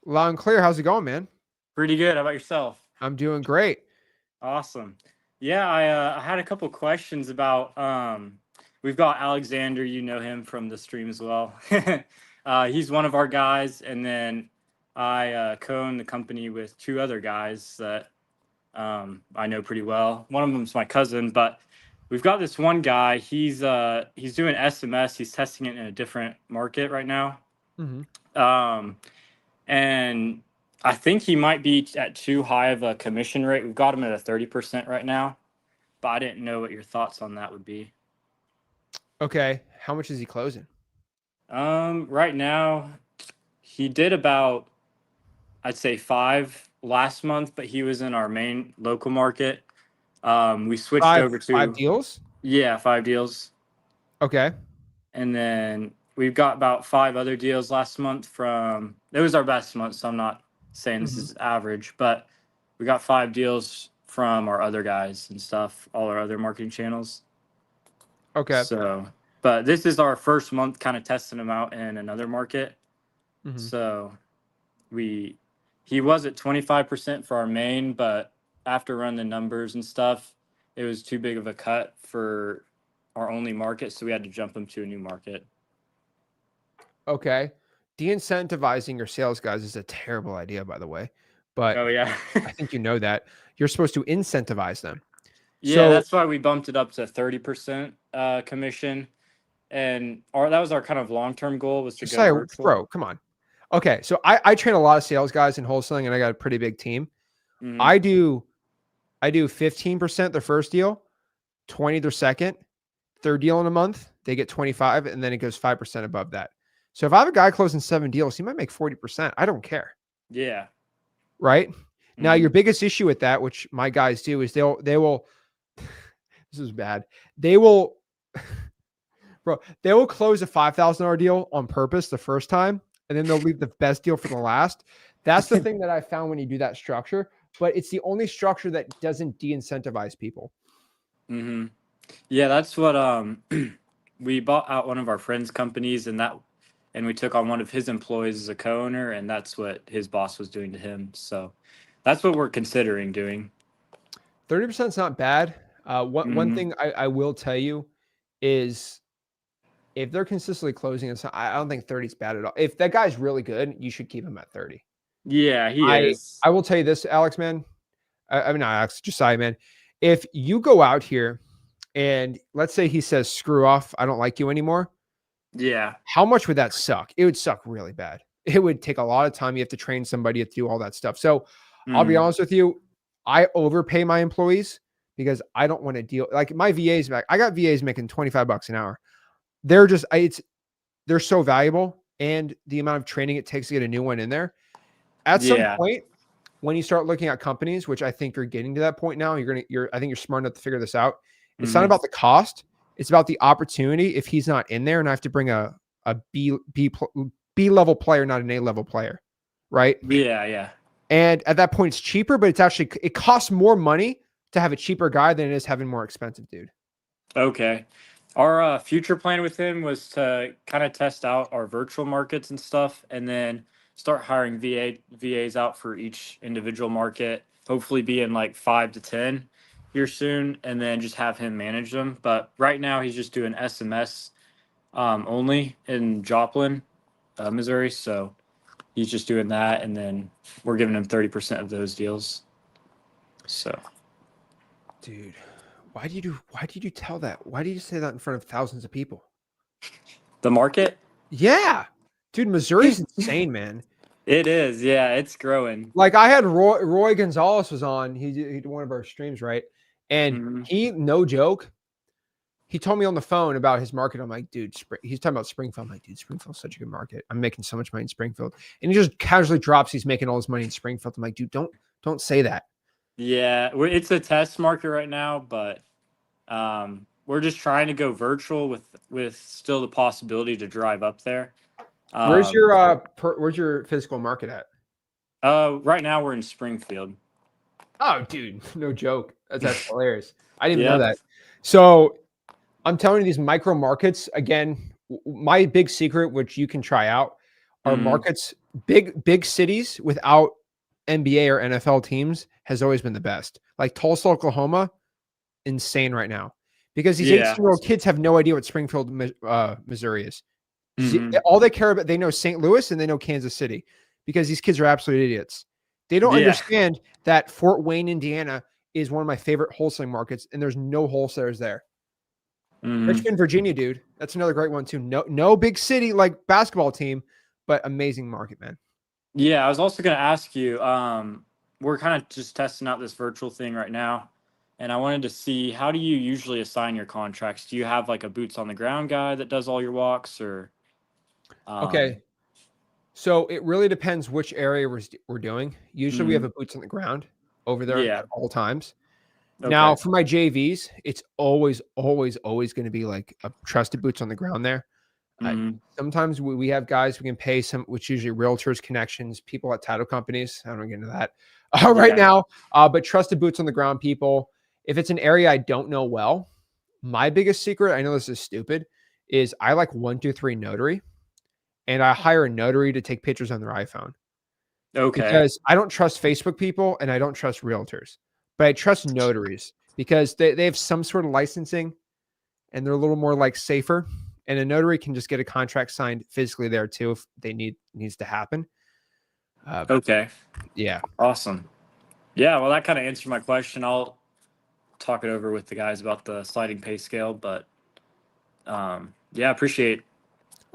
Loud and clear. How's it going, man? Pretty good. How about yourself? I'm doing great. Awesome. Yeah, I had a couple questions about we've got Alexander, you know him from the stream as well. He's one of our guys, and then I co-own the company with two other guys that I know pretty well. One of them's my cousin, but we've got this one guy. He's doing SMS. He's testing it in a different market right now. Mm-hmm. Um, and I think he might be at too high of a commission rate. We've got him at a 30% right now, but I didn't know what your thoughts on that would be. Okay. How much is he closing? Right now he did about, I'd say 5 last month, but he was in our main local market. We switched Five over five to, deals. yeah, 5 deals. Okay. And then we've got about 5 other deals last month from, it was our best month. So I'm not saying this Mm-hmm. is average, but we got 5 deals from our other guys and stuff, all our other marketing channels. Okay. So, but this is our first month kind of testing them out in another market. Mm-hmm. So we, he was at 25% for our main, but after running the numbers and stuff, it was too big of a cut for our only market. So we had to jump him to a new market. Okay. De-incentivizing your sales guys is a terrible idea, by the way. But Oh yeah. I think you know that. You're supposed to incentivize them. Yeah, So that's why we bumped it up to 30% commission. And our that was our kind of long-term goal was to go Josiah, virtual. bro, come on. Okay. So I train a lot of sales guys in wholesaling and I got a pretty big team. Hmm. I do I do 15% their first deal, 20 their second, third deal in a month, they get 25, and then it goes 5% above that. So if I have a guy closing 7 deals, he might make 40%. I don't care. Yeah. Right. Now, Hmm. your biggest issue with that, which my guys do, is they will, this is bad. They will, bro, they will close a $5,000 deal on purpose the first time, and then they'll leave the best deal for the last. That's the thing that I found when you do that structure, but it's the only structure that doesn't de-incentivize people. Hmm. Yeah, that's what we bought out one of our friends' companies and we took on one of his employees as a co-owner, and that's what his boss was doing to him. So that's what we're considering doing. 30% is not bad. One Hmm. thing I will tell you is if they're consistently closing, I don't think 30 is bad at all. If that guy's really good, you should keep him at 30. Yeah, he I is. I will tell you this, Alex, man. I mean, not Alex, Josiah, man. If you go out here and let's say he says, screw off, I don't like you anymore, Yeah. how much would that suck? It would suck really bad. It would take a lot of time. You have to train somebody, you have to do all that stuff. So I'll be Hmm. honest with you. I overpay my employees because I don't want to deal like my VAs back. I got VAs making 25 bucks an hour. They're just they're so valuable and the amount of training it takes to get a new one in there. At some Yeah. point, when you start looking at companies, which I think you're getting to that point now, I think you're smart enough to figure this out. It's not Hmm. about the cost. It's about the opportunity. If he's not in there and I have to bring a B level player, not an A level player, right? Yeah, yeah. And at that point, it's cheaper, but it costs more money to have a cheaper guy than it is having more expensive dude. Okay. Our future plan with him was to kind of test out our virtual markets and stuff, and then start hiring VAs out for each individual market. Hopefully, be in like 5 to 10 here soon, and then just have him manage them. But right now, he's just doing SMS only in Joplin, Missouri. So he's just doing that, and then we're giving him 30% of those deals. So Dude, why did you tell that? Why did you say that in front of thousands of people? the market, Yeah. Dude, Missouri's insane, man. it is, yeah, it's growing. Like I had Roy Gonzalez was on. He did one of our streams, right? And Mhm. he, no joke, he told me on the phone about his market. I'm like, dude, he's talking about Springfield. I'm like, dude, Springfield's such a good market. I'm making so much money in Springfield. And he just casually drops he's making all his money in Springfield. I'm like, dude, don't say that. Yeah, it's a test market right now, but we're just trying to go virtual with still the possibility to drive up there. Where's Um, your where's your physical market at? right now we're in Springfield. Oh, dude, no joke. That's hilarious. I didn't even know Yep. that. So I'm telling you, these micro markets, again, my big secret, which you can try out, are Mm, markets, big cities without NBA or NFL teams has always been the best. Like Tulsa, Oklahoma, insane right now because these yeah. 18-year-old kids have no idea what Springfield, Missouri is. Hmm. All they care about, they know St. Louis and they know Kansas City because these kids are absolute idiots. They don't Yeah. understand that Fort Wayne, Indiana is one of my favorite wholesaling markets and there's no wholesalers there. Hmm. Richmond, Virginia, dude. That's another great one too. No big city like basketball team, but amazing market, man. Yeah, I was also going to ask you, we're kind of just testing out this virtual thing right now. And I wanted to see, how do you usually assign your contracts? Do you have like a boots on the ground guy that does all your walks, or Okay. um So it really depends which area we're doing. Usually we have mhm. a boots on the ground over there Yeah. at all times. Now, Okay. for my JVs, it's always going to be like a trusted boots on the ground there. Uh, Mhm. Sometimes we have guys we can pay some, which usually realtors, connections, people at title companies. I don't get into that right Yeah. now, but trusted boots on the ground people. If it's an area I don't know well, my biggest secret, I know this is stupid, is I like 123 Notary, and I hire a notary to take pictures on their iPhone Okay. because I don't trust Facebook people and I don't trust realtors, but I trust notaries because they have some sort of licensing and they're a little more like safer. And a notary can just get a contract signed physically there too if they needs to happen. Uh, Okay. yeah. Awesome. Yeah, well that kind of answered my question. I'll talk it over with the guys about the sliding pay scale, but yeah, appreciate.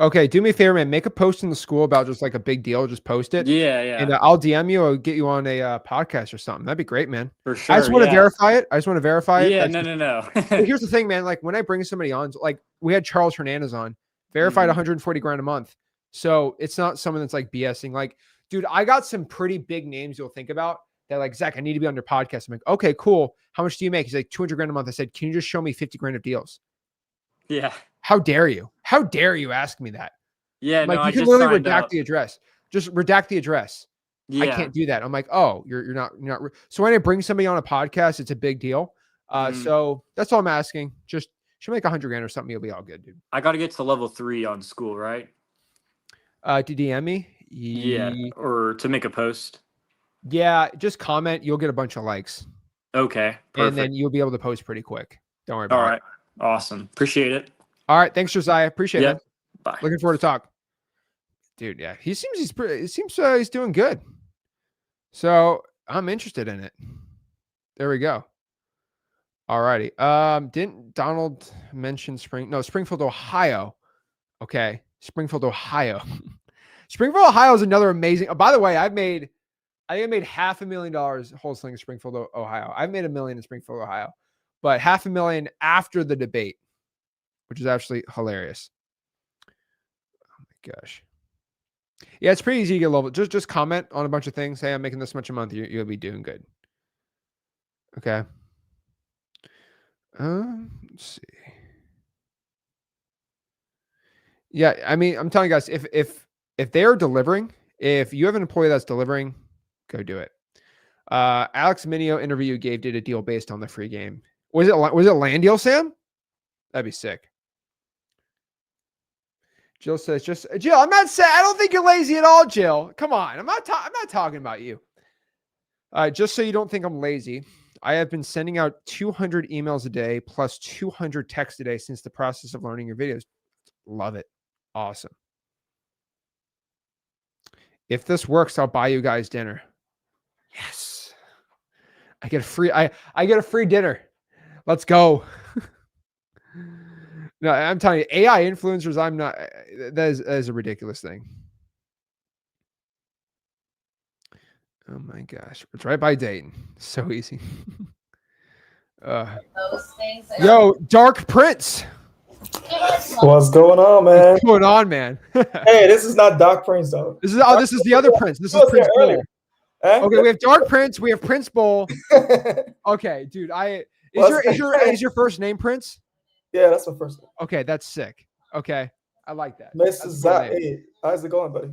Okay. Do me a favor, man. Make a post in the school about just like a big deal. Just post it, Yeah, and yeah. I'll DM you or get you on a podcast or something. That'd be great, man. For I just sure. want to Yeah. verify it. I just want to verify it. Yeah, That's no, just, no, no. well, here's the thing, man. Like when I bring somebody on, like we had Charles Hernandez on, verified Hmm. 140 grand a month. So it's not someone that's like BSing. Like, dude, I got some pretty big names you'll think about that, like, Zach, I need to be on your podcast. I'm like, okay, cool. How much do you make? He's like 200 grand a month. I said, can you just show me 50 grand of deals? Yeah. How dare you? How dare you ask me that? Yeah, I'm no, like, I you can just literally signed redact up. the address. Just redact the address. I Yeah. can't do that. I'm like, oh, you're not. So when I bring somebody on a podcast, it's a big deal. Hmm. So that's all I'm asking. Just should make 100 grand or something. You'll be all good, dude. I got to get to level 3 on school, right? To DM me, Yeah, or to make a post. yeah, just comment. You'll get a bunch of likes, Okay, and then perfect. you'll be able to post pretty quick. Don't worry All about it. right. Awesome. Appreciate it. All right, thanks, Josiah. Appreciate it, man. Yep. Bye. Looking forward to talk, dude. Yeah, he seems he's pretty. It seems he's doing good. So I'm interested in it. There we go. All righty. Didn't Donald mention Springfield, Ohio? Okay, Springfield, Ohio. Springfield, Ohio is another amazing. Oh, by the way, I think I made $500,000 wholesaling in Springfield, Ohio. I've made $1 million in Springfield, Ohio, but $500,000 after the debate, which is actually hilarious. Oh my gosh. Yeah, it's pretty easy to get level. Just comment on a bunch of things. Hey, I'm making this much a month. You'll be doing good. Okay. Let's see. Yeah, I mean, I'm telling you guys, if they are delivering, if you have an employee that's delivering, go do it. Alex Minio interview you gave did a deal based on the free game. Was it land deal, Sam? That'd be sick. Jill says, just Jill, I'm not saying I don't think you're lazy at all, Jill. Come on. I'm not talking about you. Just so you don't think I'm lazy, I have been sending out 200 emails a day plus 200 texts a day since the process of learning your videos. Love it. Awesome. If this works, I'll buy you guys dinner. Yes. I get a free dinner. Let's go. No, I'm telling you, AI influencers, I'm not, that is a ridiculous thing. Oh my gosh. It's right by Dayton. So easy. Yo, Dark Prince. What's going on, man? What's going on, man? Hey, this is not Doc Prince, though. This is the other Prince. This is Prince Bowl. Huh? Okay, we have Dark Prince. We have Prince Bowl. Okay, dude. Is your first name Prince? Yeah, that's my first name. Okay, that's sick. Okay, I like that. Mr. That's a cool Zach. name. Hey, how's it going, buddy?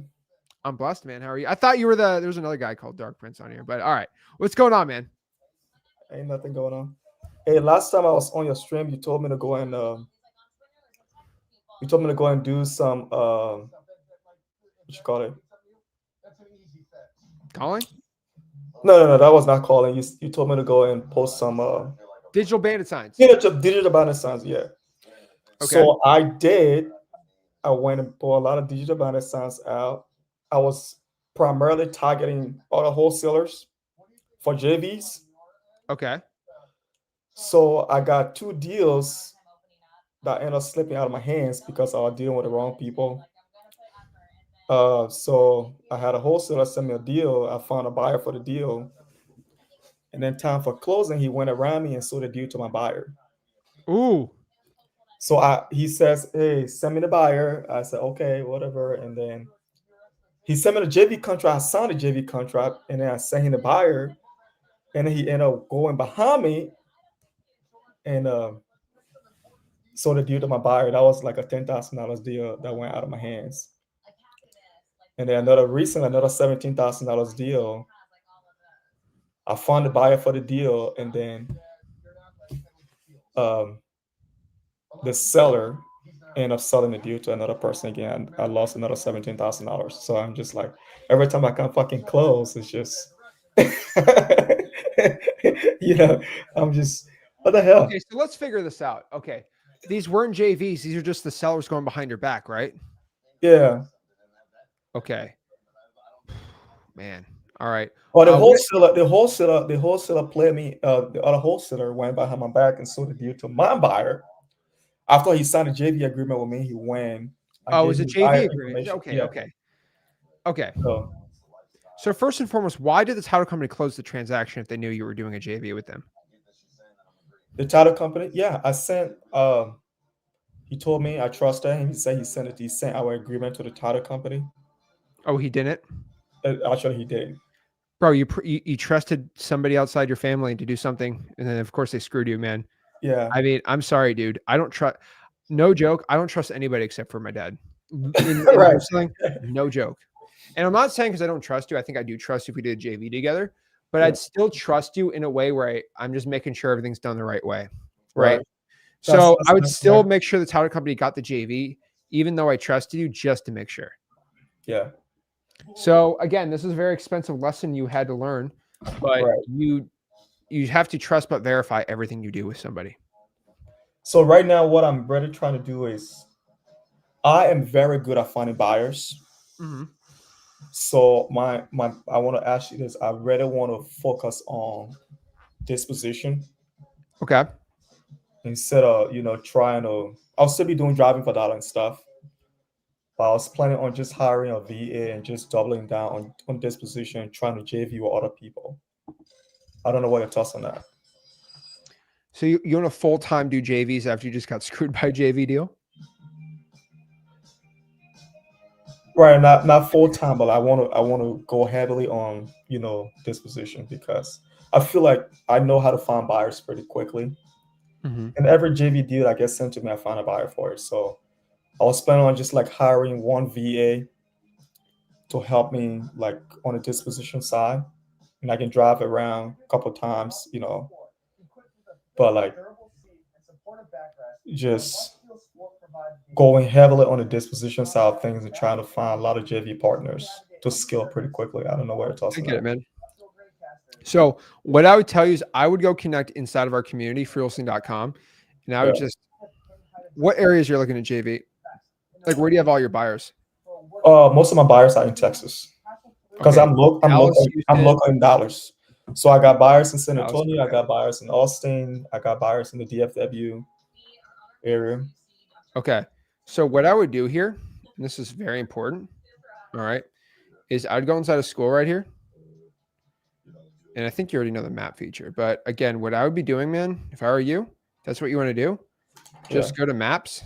I'm blessed, man. How are you? I thought you were there's another guy called Dark Prince on here, but all right. What's going on, man? Ain't nothing going on. Hey, last time I was on your stream, you told me to go and You told me to go and do some what you call it? Calling? No, that was not calling. You told me to go and post some Digital bandit signs. digital banner signs. Yeah. Okay. So I did. I went and bought a lot of digital banner signs out. I was primarily targeting other wholesalers for JVs. Okay. So I got 2 deals that ended up slipping out of my hands because I was dealing with the wrong people. So I had a wholesaler send me a deal. I found a buyer for the deal. And then time for closing, he went around me and sold the deal to my buyer. Ooh. So he says, "Hey, send me the buyer." I said, "Okay, whatever." And then he sent me the JV contract. I signed the JV contract, and then I sent him the buyer. And then he ended up going behind me and sold the deal to my buyer. That was like a $10,000 deal that went out of my hands. And then another $17,000 deal. I found the buyer for the deal, and then um, the seller ended up selling the deal to another person again. I lost another $17,000. So I'm just like, every time I can fucking close, it's just, you know, I'm just, what the hell? Okay, so let's figure this out. Okay. These weren't JVs. These are just the sellers going behind your back, right? Yeah. Okay. Man. All right. Or What- the wholesaler played me. The other wholesaler went behind my back and sold the deal to my buyer. After he signed a JV agreement with me, he went. I Oh, it gave was a him buyer JV agreement. information. Okay. Yeah. Okay. Okay. So So first and foremost, why did the title company close the transaction if they knew you were doing a JV with them? the title company, yeah, I sent. He told me I trusted him. He said he sent our agreement to the title company. Oh, he didn't? Actually, he did. Bro, you trusted somebody outside your family to do something, and then of course they screwed you, man. Yeah. I mean, I'm sorry, dude. I don't trust. No joke. I don't trust anybody except for my dad. In Right. wholesaling, no joke. And I'm not saying because I don't trust you. I think I do trust you if we did a JV together, but Yeah. I'd still trust you in a way where I'm just making sure everything's done the right way, right? Right. So That's I would still right. make sure the title company got the JV, even though I trusted you, just to make sure. Yeah. So again, this is a very expensive lesson you had to learn, but Right. you have to trust but verify everything you do with somebody. So right now, what I'm really trying to do is, I am very good at finding buyers. Mm-hmm. So I want to ask you this. I really want to focus on disposition Okay. instead of trying to. I'll still be doing driving for dollar and stuff, but I was planning on just hiring a VA and just doubling down on disposition and trying to JV with other people. I don't know what your thoughts on that. So you want to full-time do JVs after you just got screwed by a JV deal? Right, not full time, but I want to go heavily on disposition because I feel like I know how to find buyers pretty quickly. Mm-hmm. And every JV deal that gets sent to me, I find a buyer for it. So I was planning on just like hiring one VA to help me like on the disposition side, and I can drive around a couple times, but like just going heavily on the disposition side of things and trying to find a lot of JV partners to scale pretty quickly. I don't know where to toss I on get it, that. man. So what I would tell you is I would go connect inside of our community, freewholesaling.com, and I would Yeah. just, what areas you're looking at JV? Like, where do you have all your buyers? Most of my buyers are in Texas because Okay. I'm local. Dallas, I'm Houston. local in Dallas, so I got buyers in San Dallas, Antonio. I okay. got buyers in Austin. I got buyers in the DFW area. Okay. So what I would do here, and this is very important, all right, is I'd go inside a school right here. And I think you already know the map feature. But again, what I would be doing, man, if I were you, that's what you want to do. Just go to maps,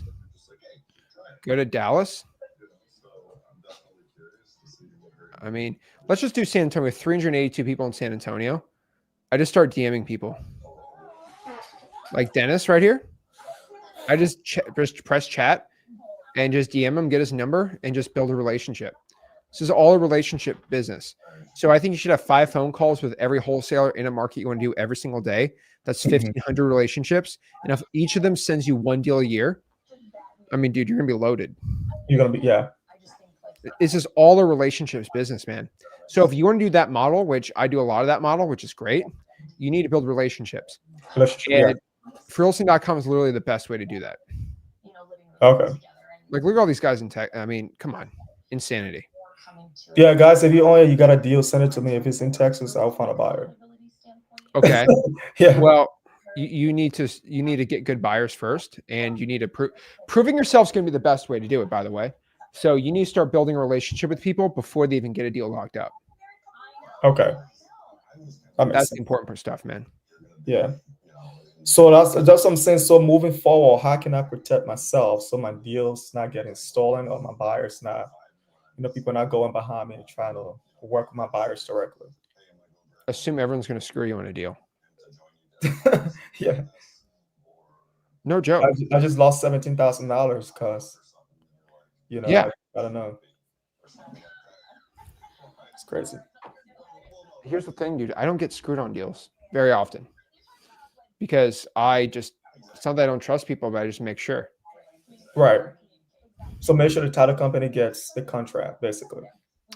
go to Dallas. I mean, let's just do San Antonio. 382 people in San Antonio. I just start DMing people. Like Dennis right here. I just press chat and just DM him, get his number, and just build a relationship. This is all a relationship business. So I think you should have 5 phone calls with every wholesaler in a market you want to do every single day. That's 1,500 relationships. And if each of them sends you 1 deal a year, I mean, dude, you're gonna be loaded. You're gonna be, yeah. This is all a relationships business, man. So if you want to do that model, which I do a lot of that model, which is great, you need to build relationships. Yeah. And Wholesaling.com is literally the best way to do that. Okay. Like, look at all these guys in tech. I mean, come on, insanity. Yeah, guys, if you got a deal, send it to me. If it's in Texas, I'll find a buyer. Okay. Yeah. Well, you need to get good buyers first, and you need to proving yourself is going to be the best way to do it. By the way, so you need to start building a relationship with people before they even get a deal locked up. Okay. That's the important stuff, man. Yeah. So that's what I'm saying. So moving forward, how can I protect myself so my deals not getting stolen or my buyers not, people not going behind me and trying to work with my buyers directly? Assume everyone's going to screw you on a deal. Yeah. No joke. I just lost $17,000 because, Yeah. I don't know. It's crazy. Here's the thing, dude. I don't get screwed on deals very often because it's not that I don't trust people, but I just make sure. Right. So make sure the title company gets the contract, basically.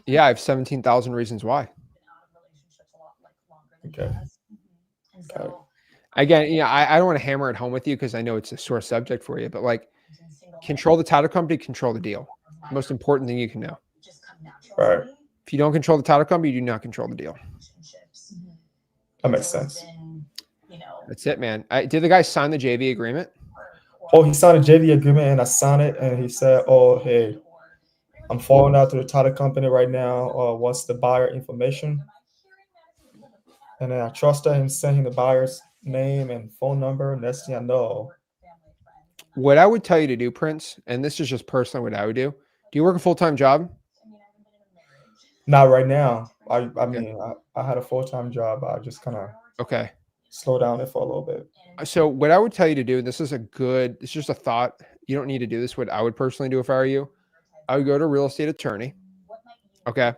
Yeah, I have 17,000 reasons why. Okay. Again, I don't want to hammer it home with you because I know it's a sore subject for you, but like, control the title company, control the deal. Most important thing you can know. Right. If you don't control the title company, you do not control the deal. That makes sense. That's it, man. Did the guy sign the JV agreement? Oh, he signed a JV agreement and I signed it, and he said, "Oh, hey, I'm forwarding out to the title company right now. What's the buyer information?" And then I trusted him, sent him the buyer's name and phone number. Next thing I know, What I would tell you to do, Prince, and this is just personally what I would do. Do you work a full-time job? not right now. I mean, I had a full-time job. I just kind of slow down it for a little bit. So what I would tell you to do, this is just a thought. You don't need to do this. What I would personally do if I were you, I would go to a real estate attorney. Okay.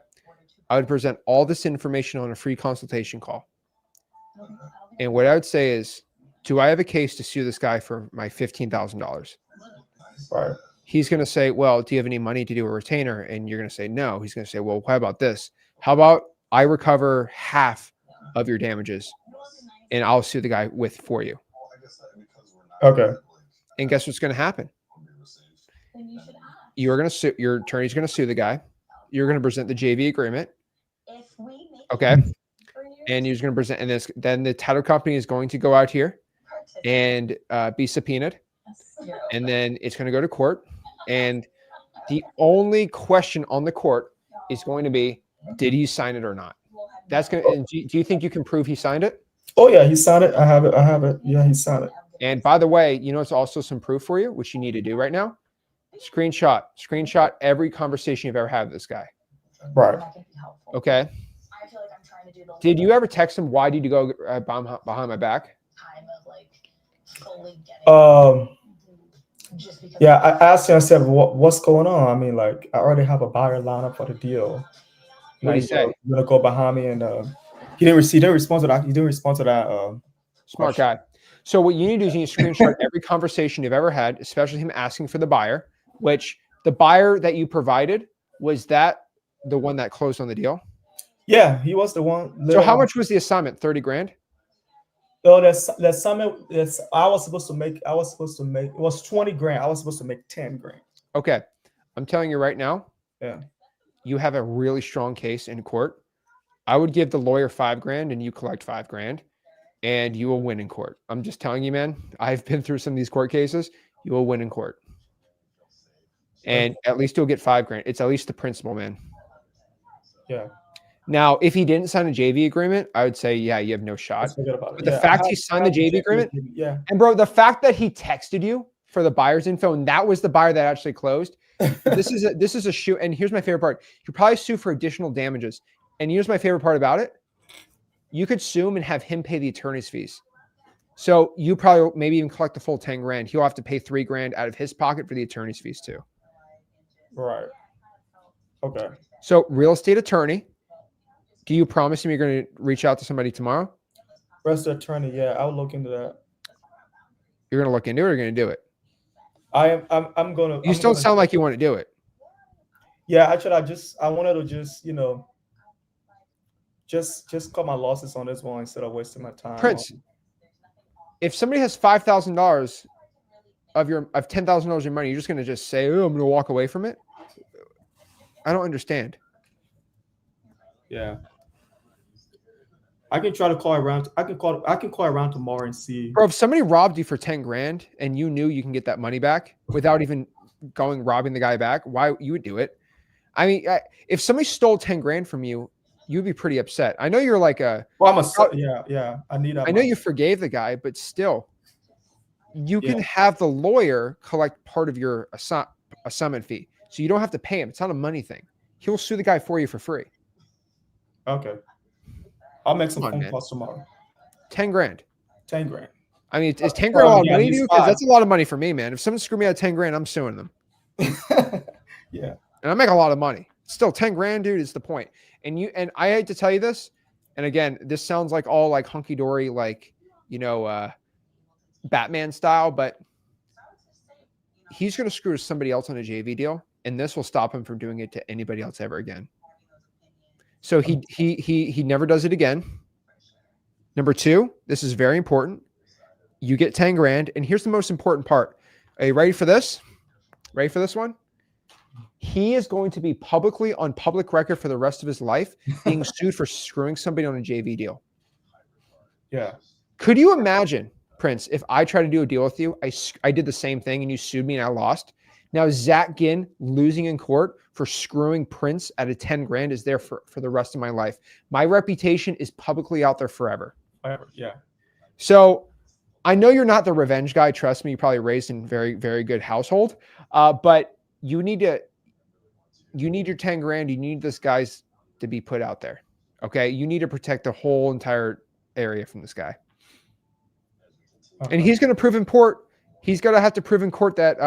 I would present all this information on a free consultation call. And what I would say is, do I have a case to sue this guy for my $15,000? Right. He's going to say, well, do you have any money to do a retainer? And you're going to say, no. He's going to say, well, how about this? How about I recover half of your damages and I'll sue the guy for you? Okay. And guess what's going to happen? You're going to sue, your attorney's going to sue the guy. You're going to present the JV agreement. Okay. And you're going to present, and then the title company is going to go out here and be subpoenaed. And then it's going to go to court. And the only question on the court is going to be, did he sign it or not? That's going to, do you think you can prove he signed it? Oh yeah, he signed it. I have it. Yeah, he signed it. And by the way, it's also some proof for you, which you need to do right now. Screenshot every conversation you've ever had with this guy. Right. Okay. Did you ever text him, why did you go behind my back? Yeah, I asked him, I said, what's going on? I mean, like, I already have a buyer lined up for the deal. What did he say? You're gonna go behind me, and he didn't respond to that. He didn't respond to that. Smart guy. So what you need to do is you need to screenshot every conversation you've ever had, especially him asking for the buyer, which the buyer that you provided, was that the one that closed on the deal? Yeah, he was the one. So how much was the assignment? 30 grand? No, the assignment I was supposed to make, it was 20 grand. I was supposed to make 10 grand. Okay. I'm telling you right now, yeah, you have a really strong case in court. I would give the lawyer 5 grand and you collect 5 grand and you will win in court. I'm just telling you, man, I've been through some of these court cases. You will win in court. And at least you'll get 5 grand. It's at least the principal, man. Yeah. Now, if he didn't sign a JV agreement, I would say, yeah, you have no shot. But the fact he signed the JV agreement, and bro, the fact that he texted you for the buyer's info, and that was the buyer that actually closed. This is a shoe. And here's my favorite part: you probably sue for additional damages. And here's my favorite part about it: you could sue him and have him pay the attorney's fees. So you probably maybe even collect the full 10 grand. He'll have to pay 3 grand out of his pocket for the attorney's fees too. Right. Okay. So real estate attorney. Do you promise him you're going to reach out to somebody tomorrow? Real estate attorney, yeah, I'll look into that. You're going to look into it or you're going to do it? I'm gonna. You still sound like you want to do it. Yeah, actually, I wanted to just just cut my losses on this one instead of wasting my time. Prince, if somebody has $5,000 of $10,000 of your money, you're just gonna just say, "Oh, I'm gonna walk away from it." I don't understand. Yeah, I can try to call around. I can call around tomorrow and see. Bro, if somebody robbed you for 10 grand and you knew you can get that money back without even going robbing the guy back, why you would do it? I mean, if somebody stole 10 grand from you, you'd be pretty upset. I know you're like Well, yeah. I need that. I know you forgave the guy, but still, you Yeah. can have the lawyer collect part of your assignment fee. So you don't have to pay him. It's not a money thing. He'll sue the guy for you for free. Okay. I'll make some Come on, phone man. calls tomorrow. 10 grand. 10 grand. I mean, is 10 grand a lot of yeah, money to he's you? Because fine. that's a lot of money for me, man. If someone screwed me out of 10 grand, I'm suing them. Yeah. And I make a lot of money. Still 10 grand, dude, is the point. And I hate to tell you this. And again, this sounds like all like hunky dory, like, Batman style, but he's going to screw somebody else on a JV deal. And this will stop him from doing it to anybody else ever again. So he never does it again. Number two, this is very important. You get 10 grand. And here's the most important part. Are you ready for this? Ready for this one? He is going to be publicly on public record for the rest of his life being sued for screwing somebody on a JV deal. Yeah. Could you imagine, Prince, if I tried to do a deal with you, I did the same thing and you sued me and I lost? Now, Zach Ginn losing in court for screwing Prince at a 10 grand is there for the rest of my life. My reputation is publicly out there forever. Yeah. So I know you're not the revenge guy. Trust me, you probably raised in very, very good household. But you need your 10 grand. You need this guy's to be put out there. Okay. You need to protect the whole entire area from this guy. Okay. And he's going to prove in court. He's going to have to prove in court that,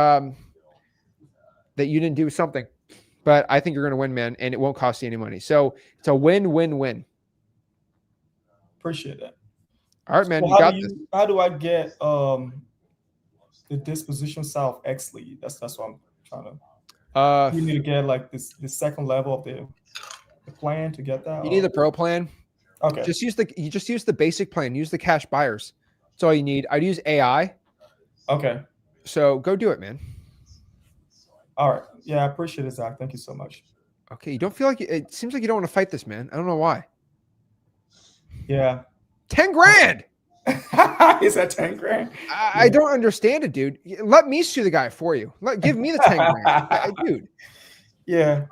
that you didn't do something, but I think you're going to win, man. And it won't cost you any money. So it's a win-win-win. Appreciate that. All right, man. So you got this. How do I get the disposition south X lead? That's what I'm trying to. You need to get like the second level of the plan to get that. You need the pro plan. Okay. Just use the basic plan. Use the cash buyers. That's all you need. I'd use AI. Okay. So go do it, man. All right. Yeah, I appreciate it, Zach. Thank you so much. Okay. You don't feel like it seems like you don't want to fight this, man. I don't know why. Yeah. 10 grand. Is that 10 grand? I don't understand it, dude. Let me sue the guy for you. Give me the 10 grand, dude. Yeah.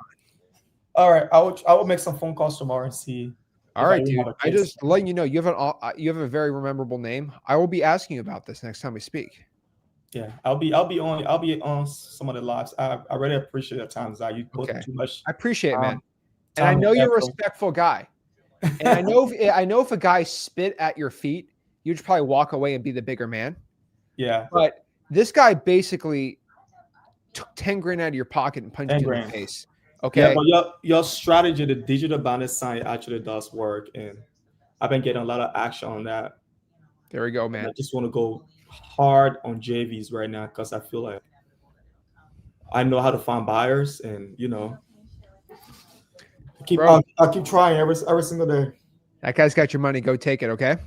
All right. I will make some phone calls tomorrow and see. All right, dude. I just letting you know you have a very memorable name. I will be asking you about this next time we speak. Yeah, I'll be on some of the lives. I really appreciate your time, Zach. You put too much. I appreciate it, man. And I know you're a respectful guy. And I know if a guy spit at your feet, you'd probably walk away and be the bigger man. Yeah. But this guy basically took 10 grand out of your pocket and punched you in the face. Okay. Yeah, but your strategy, the digital bandit sign, actually does work, and I've been getting a lot of action on that. There we go, man. And I just want to go hard on JVs right now because I feel like I know how to find buyers, and I keep trying every single day. That guy's got your money. Go take it, okay?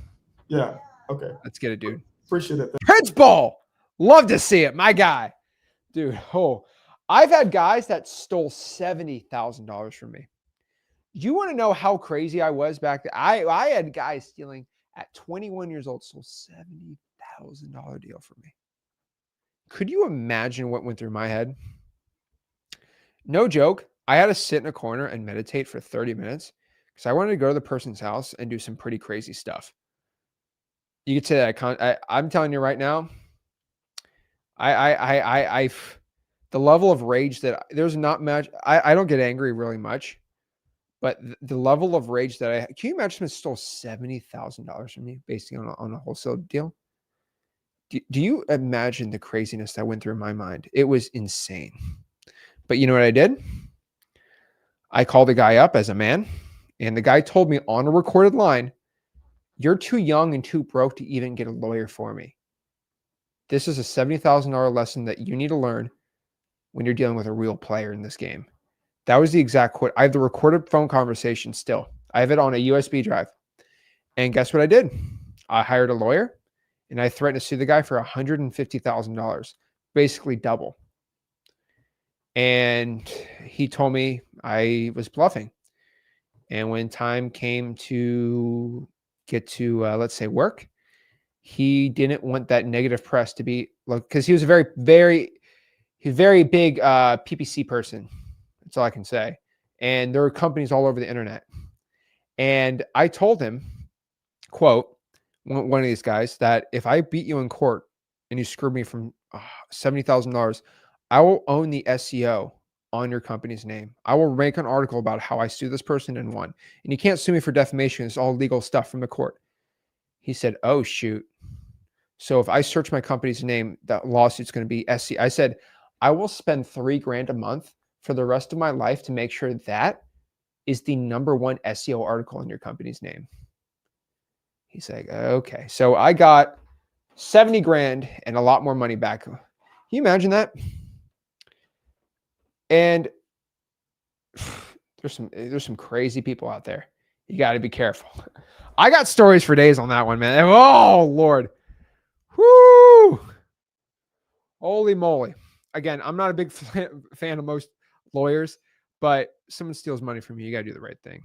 Yeah. Okay. Let's get it, dude. Appreciate it. Prince Ball. Love to see it, my guy. Dude, I've had guys that stole $70,000 from me. You want to know how crazy I was back then? I had guys stealing at 21 years old, stole $70,000 deal from me. Could you imagine what went through my head? No joke. I had to sit in a corner and meditate for 30 minutes because I wanted to go to the person's house and do some pretty crazy stuff. You could say that I'm telling you right now, the level of rage that there's not much. I don't get angry really much, but the level of rage that can you imagine someone stole $70,000 from me based on a wholesale deal? Do you imagine the craziness that went through my mind? It was insane. But you know what I did? I called the guy up as a man, and the guy told me on a recorded line, "You're too young and too broke to even get a lawyer for me." This is a $70,000 lesson that you need to learn when you're dealing with a real player in this game. That was the exact quote. I have the recorded phone conversation still. I have it on a USB drive. And guess what I did? I hired a lawyer and I threatened to sue the guy for $150,000, basically double. And he told me I was bluffing. And when time came to get to, let's say, work, he didn't want that negative press to be, like, because he was a very big PPC person. That's all I can say. And there are companies all over the internet. And I told him, quote, one of these guys, that if I beat you in court and you screwed me from $70,000, I will own the SEO on your company's name. I will make an article about how I sued this person and won. And you can't sue me for defamation. It's all legal stuff from the court. He said, oh, shoot. So if I search my company's name, that lawsuit's going to be SEO. I said, I will spend $3,000 a month for the rest of my life to make sure that is the #1 SEO article in your company's name. He's like, okay. So I got 70 grand and a lot more money back. Can you imagine that? And there's some crazy people out there. You got to be careful. I got stories for days on that one, man. Oh, Lord. Whoo. Holy moly. Again, I'm not a big fan of most lawyers, but someone steals money from you, you got to do the right thing.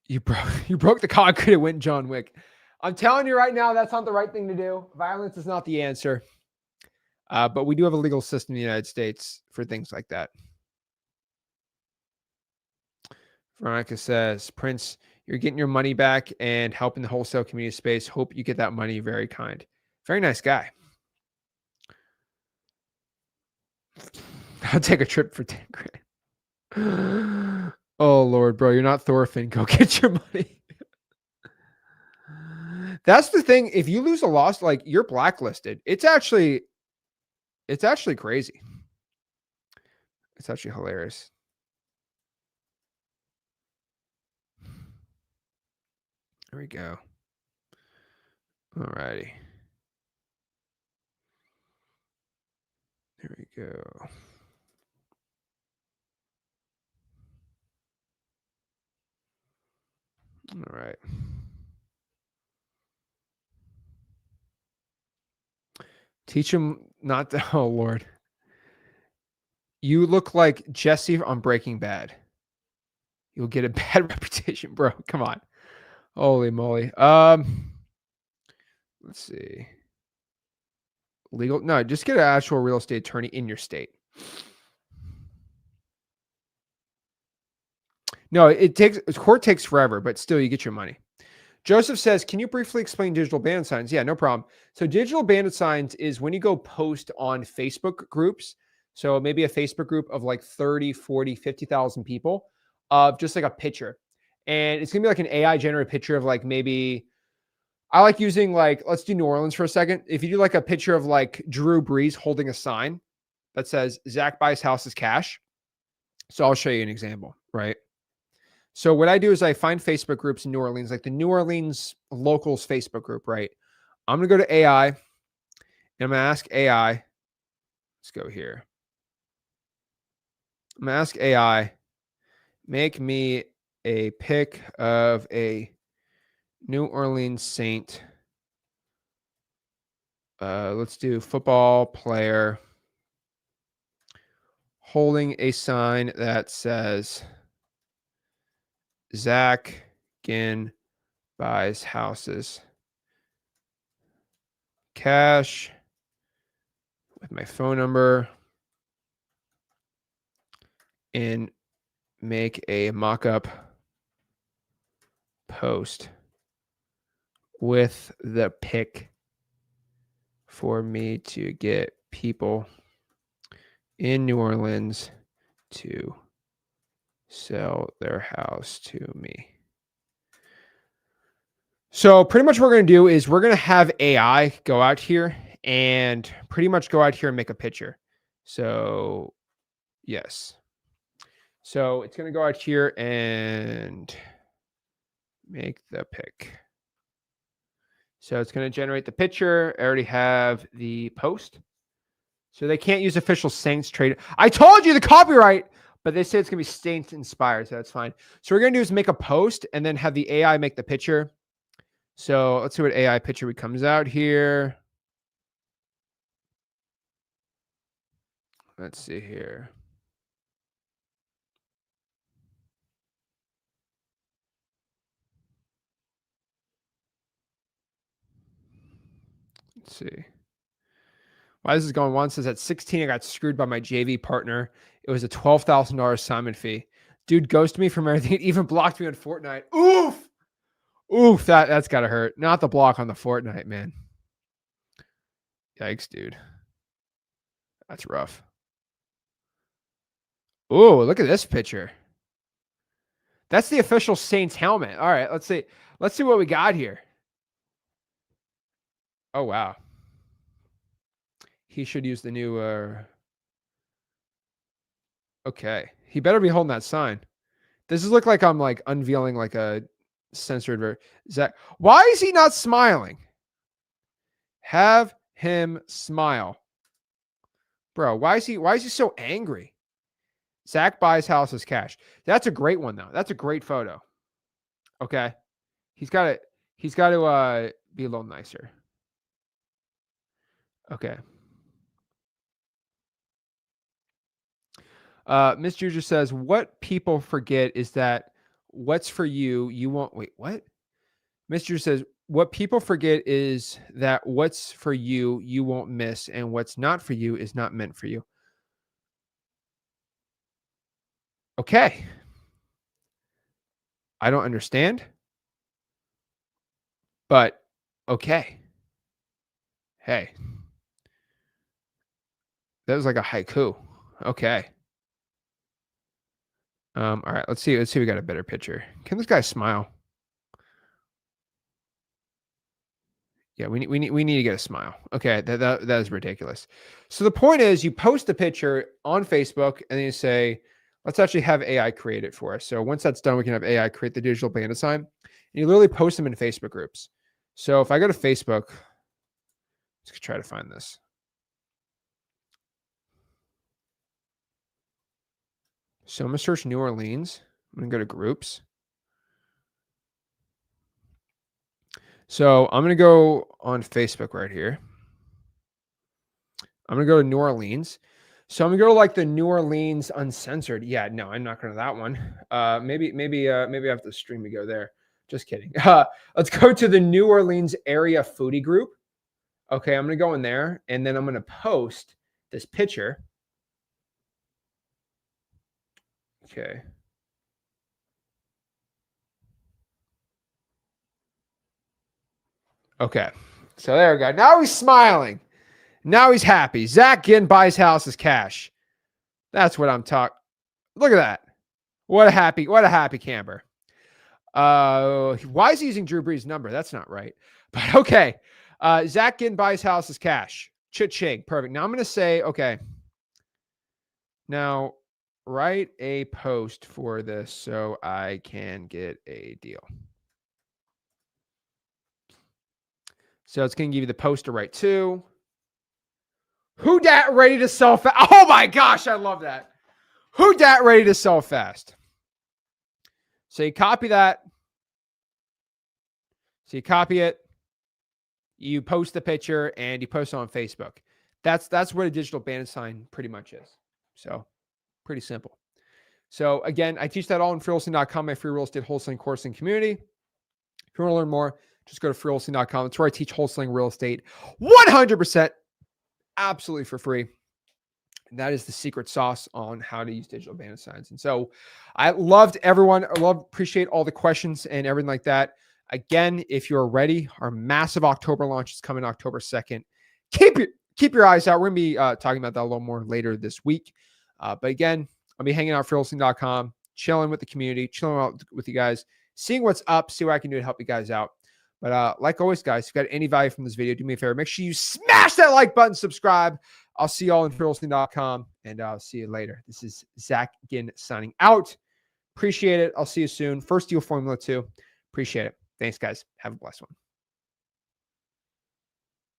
You broke the concrete and went John Wick. I'm telling you right now, that's not the right thing to do. Violence is not the answer. But we do have a legal system in the United States for things like that. Veronica says, Prince, you're getting your money back and helping the wholesale community space. Hope you get that money. Very kind. Very nice guy. I'll take a trip for 10 grand. Oh, Lord, bro. You're not Thorfinn. Go get your money. That's the thing. If you lose a loss, like, you're blacklisted. It's actually crazy. It's actually hilarious. There we go. All righty. There we go. All right. Teach him not to. Oh, Lord. You look like Jesse on Breaking Bad. You'll get a bad reputation, bro. Come on. Holy moly. Let's see. Legal. No, just get an actual real estate attorney in your state. No, court takes forever, but still you get your money. Joseph says, can you briefly explain digital bandit signs? Yeah, no problem. So digital bandit signs is when you go post on Facebook groups. So maybe a Facebook group of like 30, 40, 50,000 people of just like a picture. And it's going to be like an AI generated picture of like maybe, I like using like, let's do New Orleans for a second. If you do like a picture of like Drew Brees holding a sign that says Zach buys houses cash. So I'll show you an example, right? So what I do is I find Facebook groups in New Orleans, like the New Orleans locals Facebook group, right? I'm going to go to AI and I'm going to ask AI. Let's go here. I'm going to ask AI, make me a pic of a New Orleans Saint. Let's do football player holding a sign that says Zach Ginn buys houses cash with my phone number and make a mock-up post with the pic for me to get people in New Orleans to sell their house to me. So pretty much what we're going to do is we're going to have AI go out here and pretty much go out here and make a picture. So yes. So it's going to go out here and make the pic. So it's going to generate the picture. I already have the post. So they can't use official Saints trade. I told you the copyright, but they say it's going to be Saints inspired. So that's fine. So what we're going to do is make a post and then have the AI make the picture. So let's see what AI picture comes out here. Let's see here. Let's see. Why this is going on says at 16, I got screwed by my JV partner. It was a $12,000 assignment fee. Dude ghosted me from everything. It even blocked me on Fortnite. Oof. Oof. That's got to hurt. Not the block on the Fortnite, man. Yikes, dude. That's rough. Ooh, look at this picture. That's the official Saints helmet. All right, let's see. Let's see what we got here. Oh, wow. He should use the new okay. He better be holding that sign. This is look like I'm like unveiling like a censored Zach. Why is he not smiling? Have him smile. Bro, why is he so angry? Zach buys houses cash. That's a great one though. That's a great photo. Okay. He's got to be a little nicer. Okay. Miss Juju says, what people forget is that what's for you, you won't wait. What? Miss Juju says, what people forget is that what's for you, you won't miss, and what's not for you is not meant for you. Okay. I don't understand, but okay. Hey, that was like a haiku. Okay. All right, let's see. We got a better picture. Can this guy smile? Yeah, we need to get a smile. Okay, that is ridiculous. So the point is, you post the picture on Facebook, and then you say, "Let's actually have AI create it for us." So once that's done, we can have AI create the digital bandit sign, and you literally post them in Facebook groups. So if I go to Facebook, let's try to find this. So I'm gonna search New Orleans. I'm gonna go to groups. So I'm going to go on Facebook right here. I'm going to go to New Orleans. So I'm going to go to like the New Orleans Uncensored. Yeah, no, I'm not going to that one. Maybe I have to stream to go there. Just kidding. Let's go to the New Orleans area foodie group. Okay, I'm going to go in there and then I'm going to post this picture. Okay. Okay. So there we go. Now he's smiling. Now he's happy. Zach Ginn buys houses cash. That's what I'm talking. Look at that. What a happy camper. Why is he using Drew Brees' number? That's not right. But okay. Zach Ginn buys houses cash. Cha-ching. Perfect. Now I'm going to say, okay. Now write a post for this so I can get a deal. So it's going to give you the post to write to. Who dat ready to sell fast? Oh my gosh, I love that. Who dat ready to sell fast? So you copy that. So you copy it. You post the picture and you post it on Facebook. That's what a digital bandit sign pretty much is. So pretty simple. So again, I teach that all on freewholesaling.com, my free real estate wholesaling course and community. If you want to learn more, just go to freewholesaling.com. That's where I teach wholesaling real estate 100% absolutely for free. And that is the secret sauce on how to use digital bandit signs. And so I loved everyone. Appreciate all the questions and everything like that. Again, if you're ready, our massive October launch is coming October 2nd. Keep your eyes out. We're going to be talking about that a little more later this week. But again, I'll be hanging out at freewholesaling.com, chilling with the community, chilling out with you guys, seeing what's up, see what I can do to help you guys out. But like always, guys, if you got any value from this video, do me a favor. Make sure you smash that like button, subscribe. I'll see you all in freewholesaling.com, and I'll see you later. This is Zach Ginn signing out. Appreciate it. I'll see you soon. First deal formula 2. Appreciate it. Thanks, guys. Have a blessed one.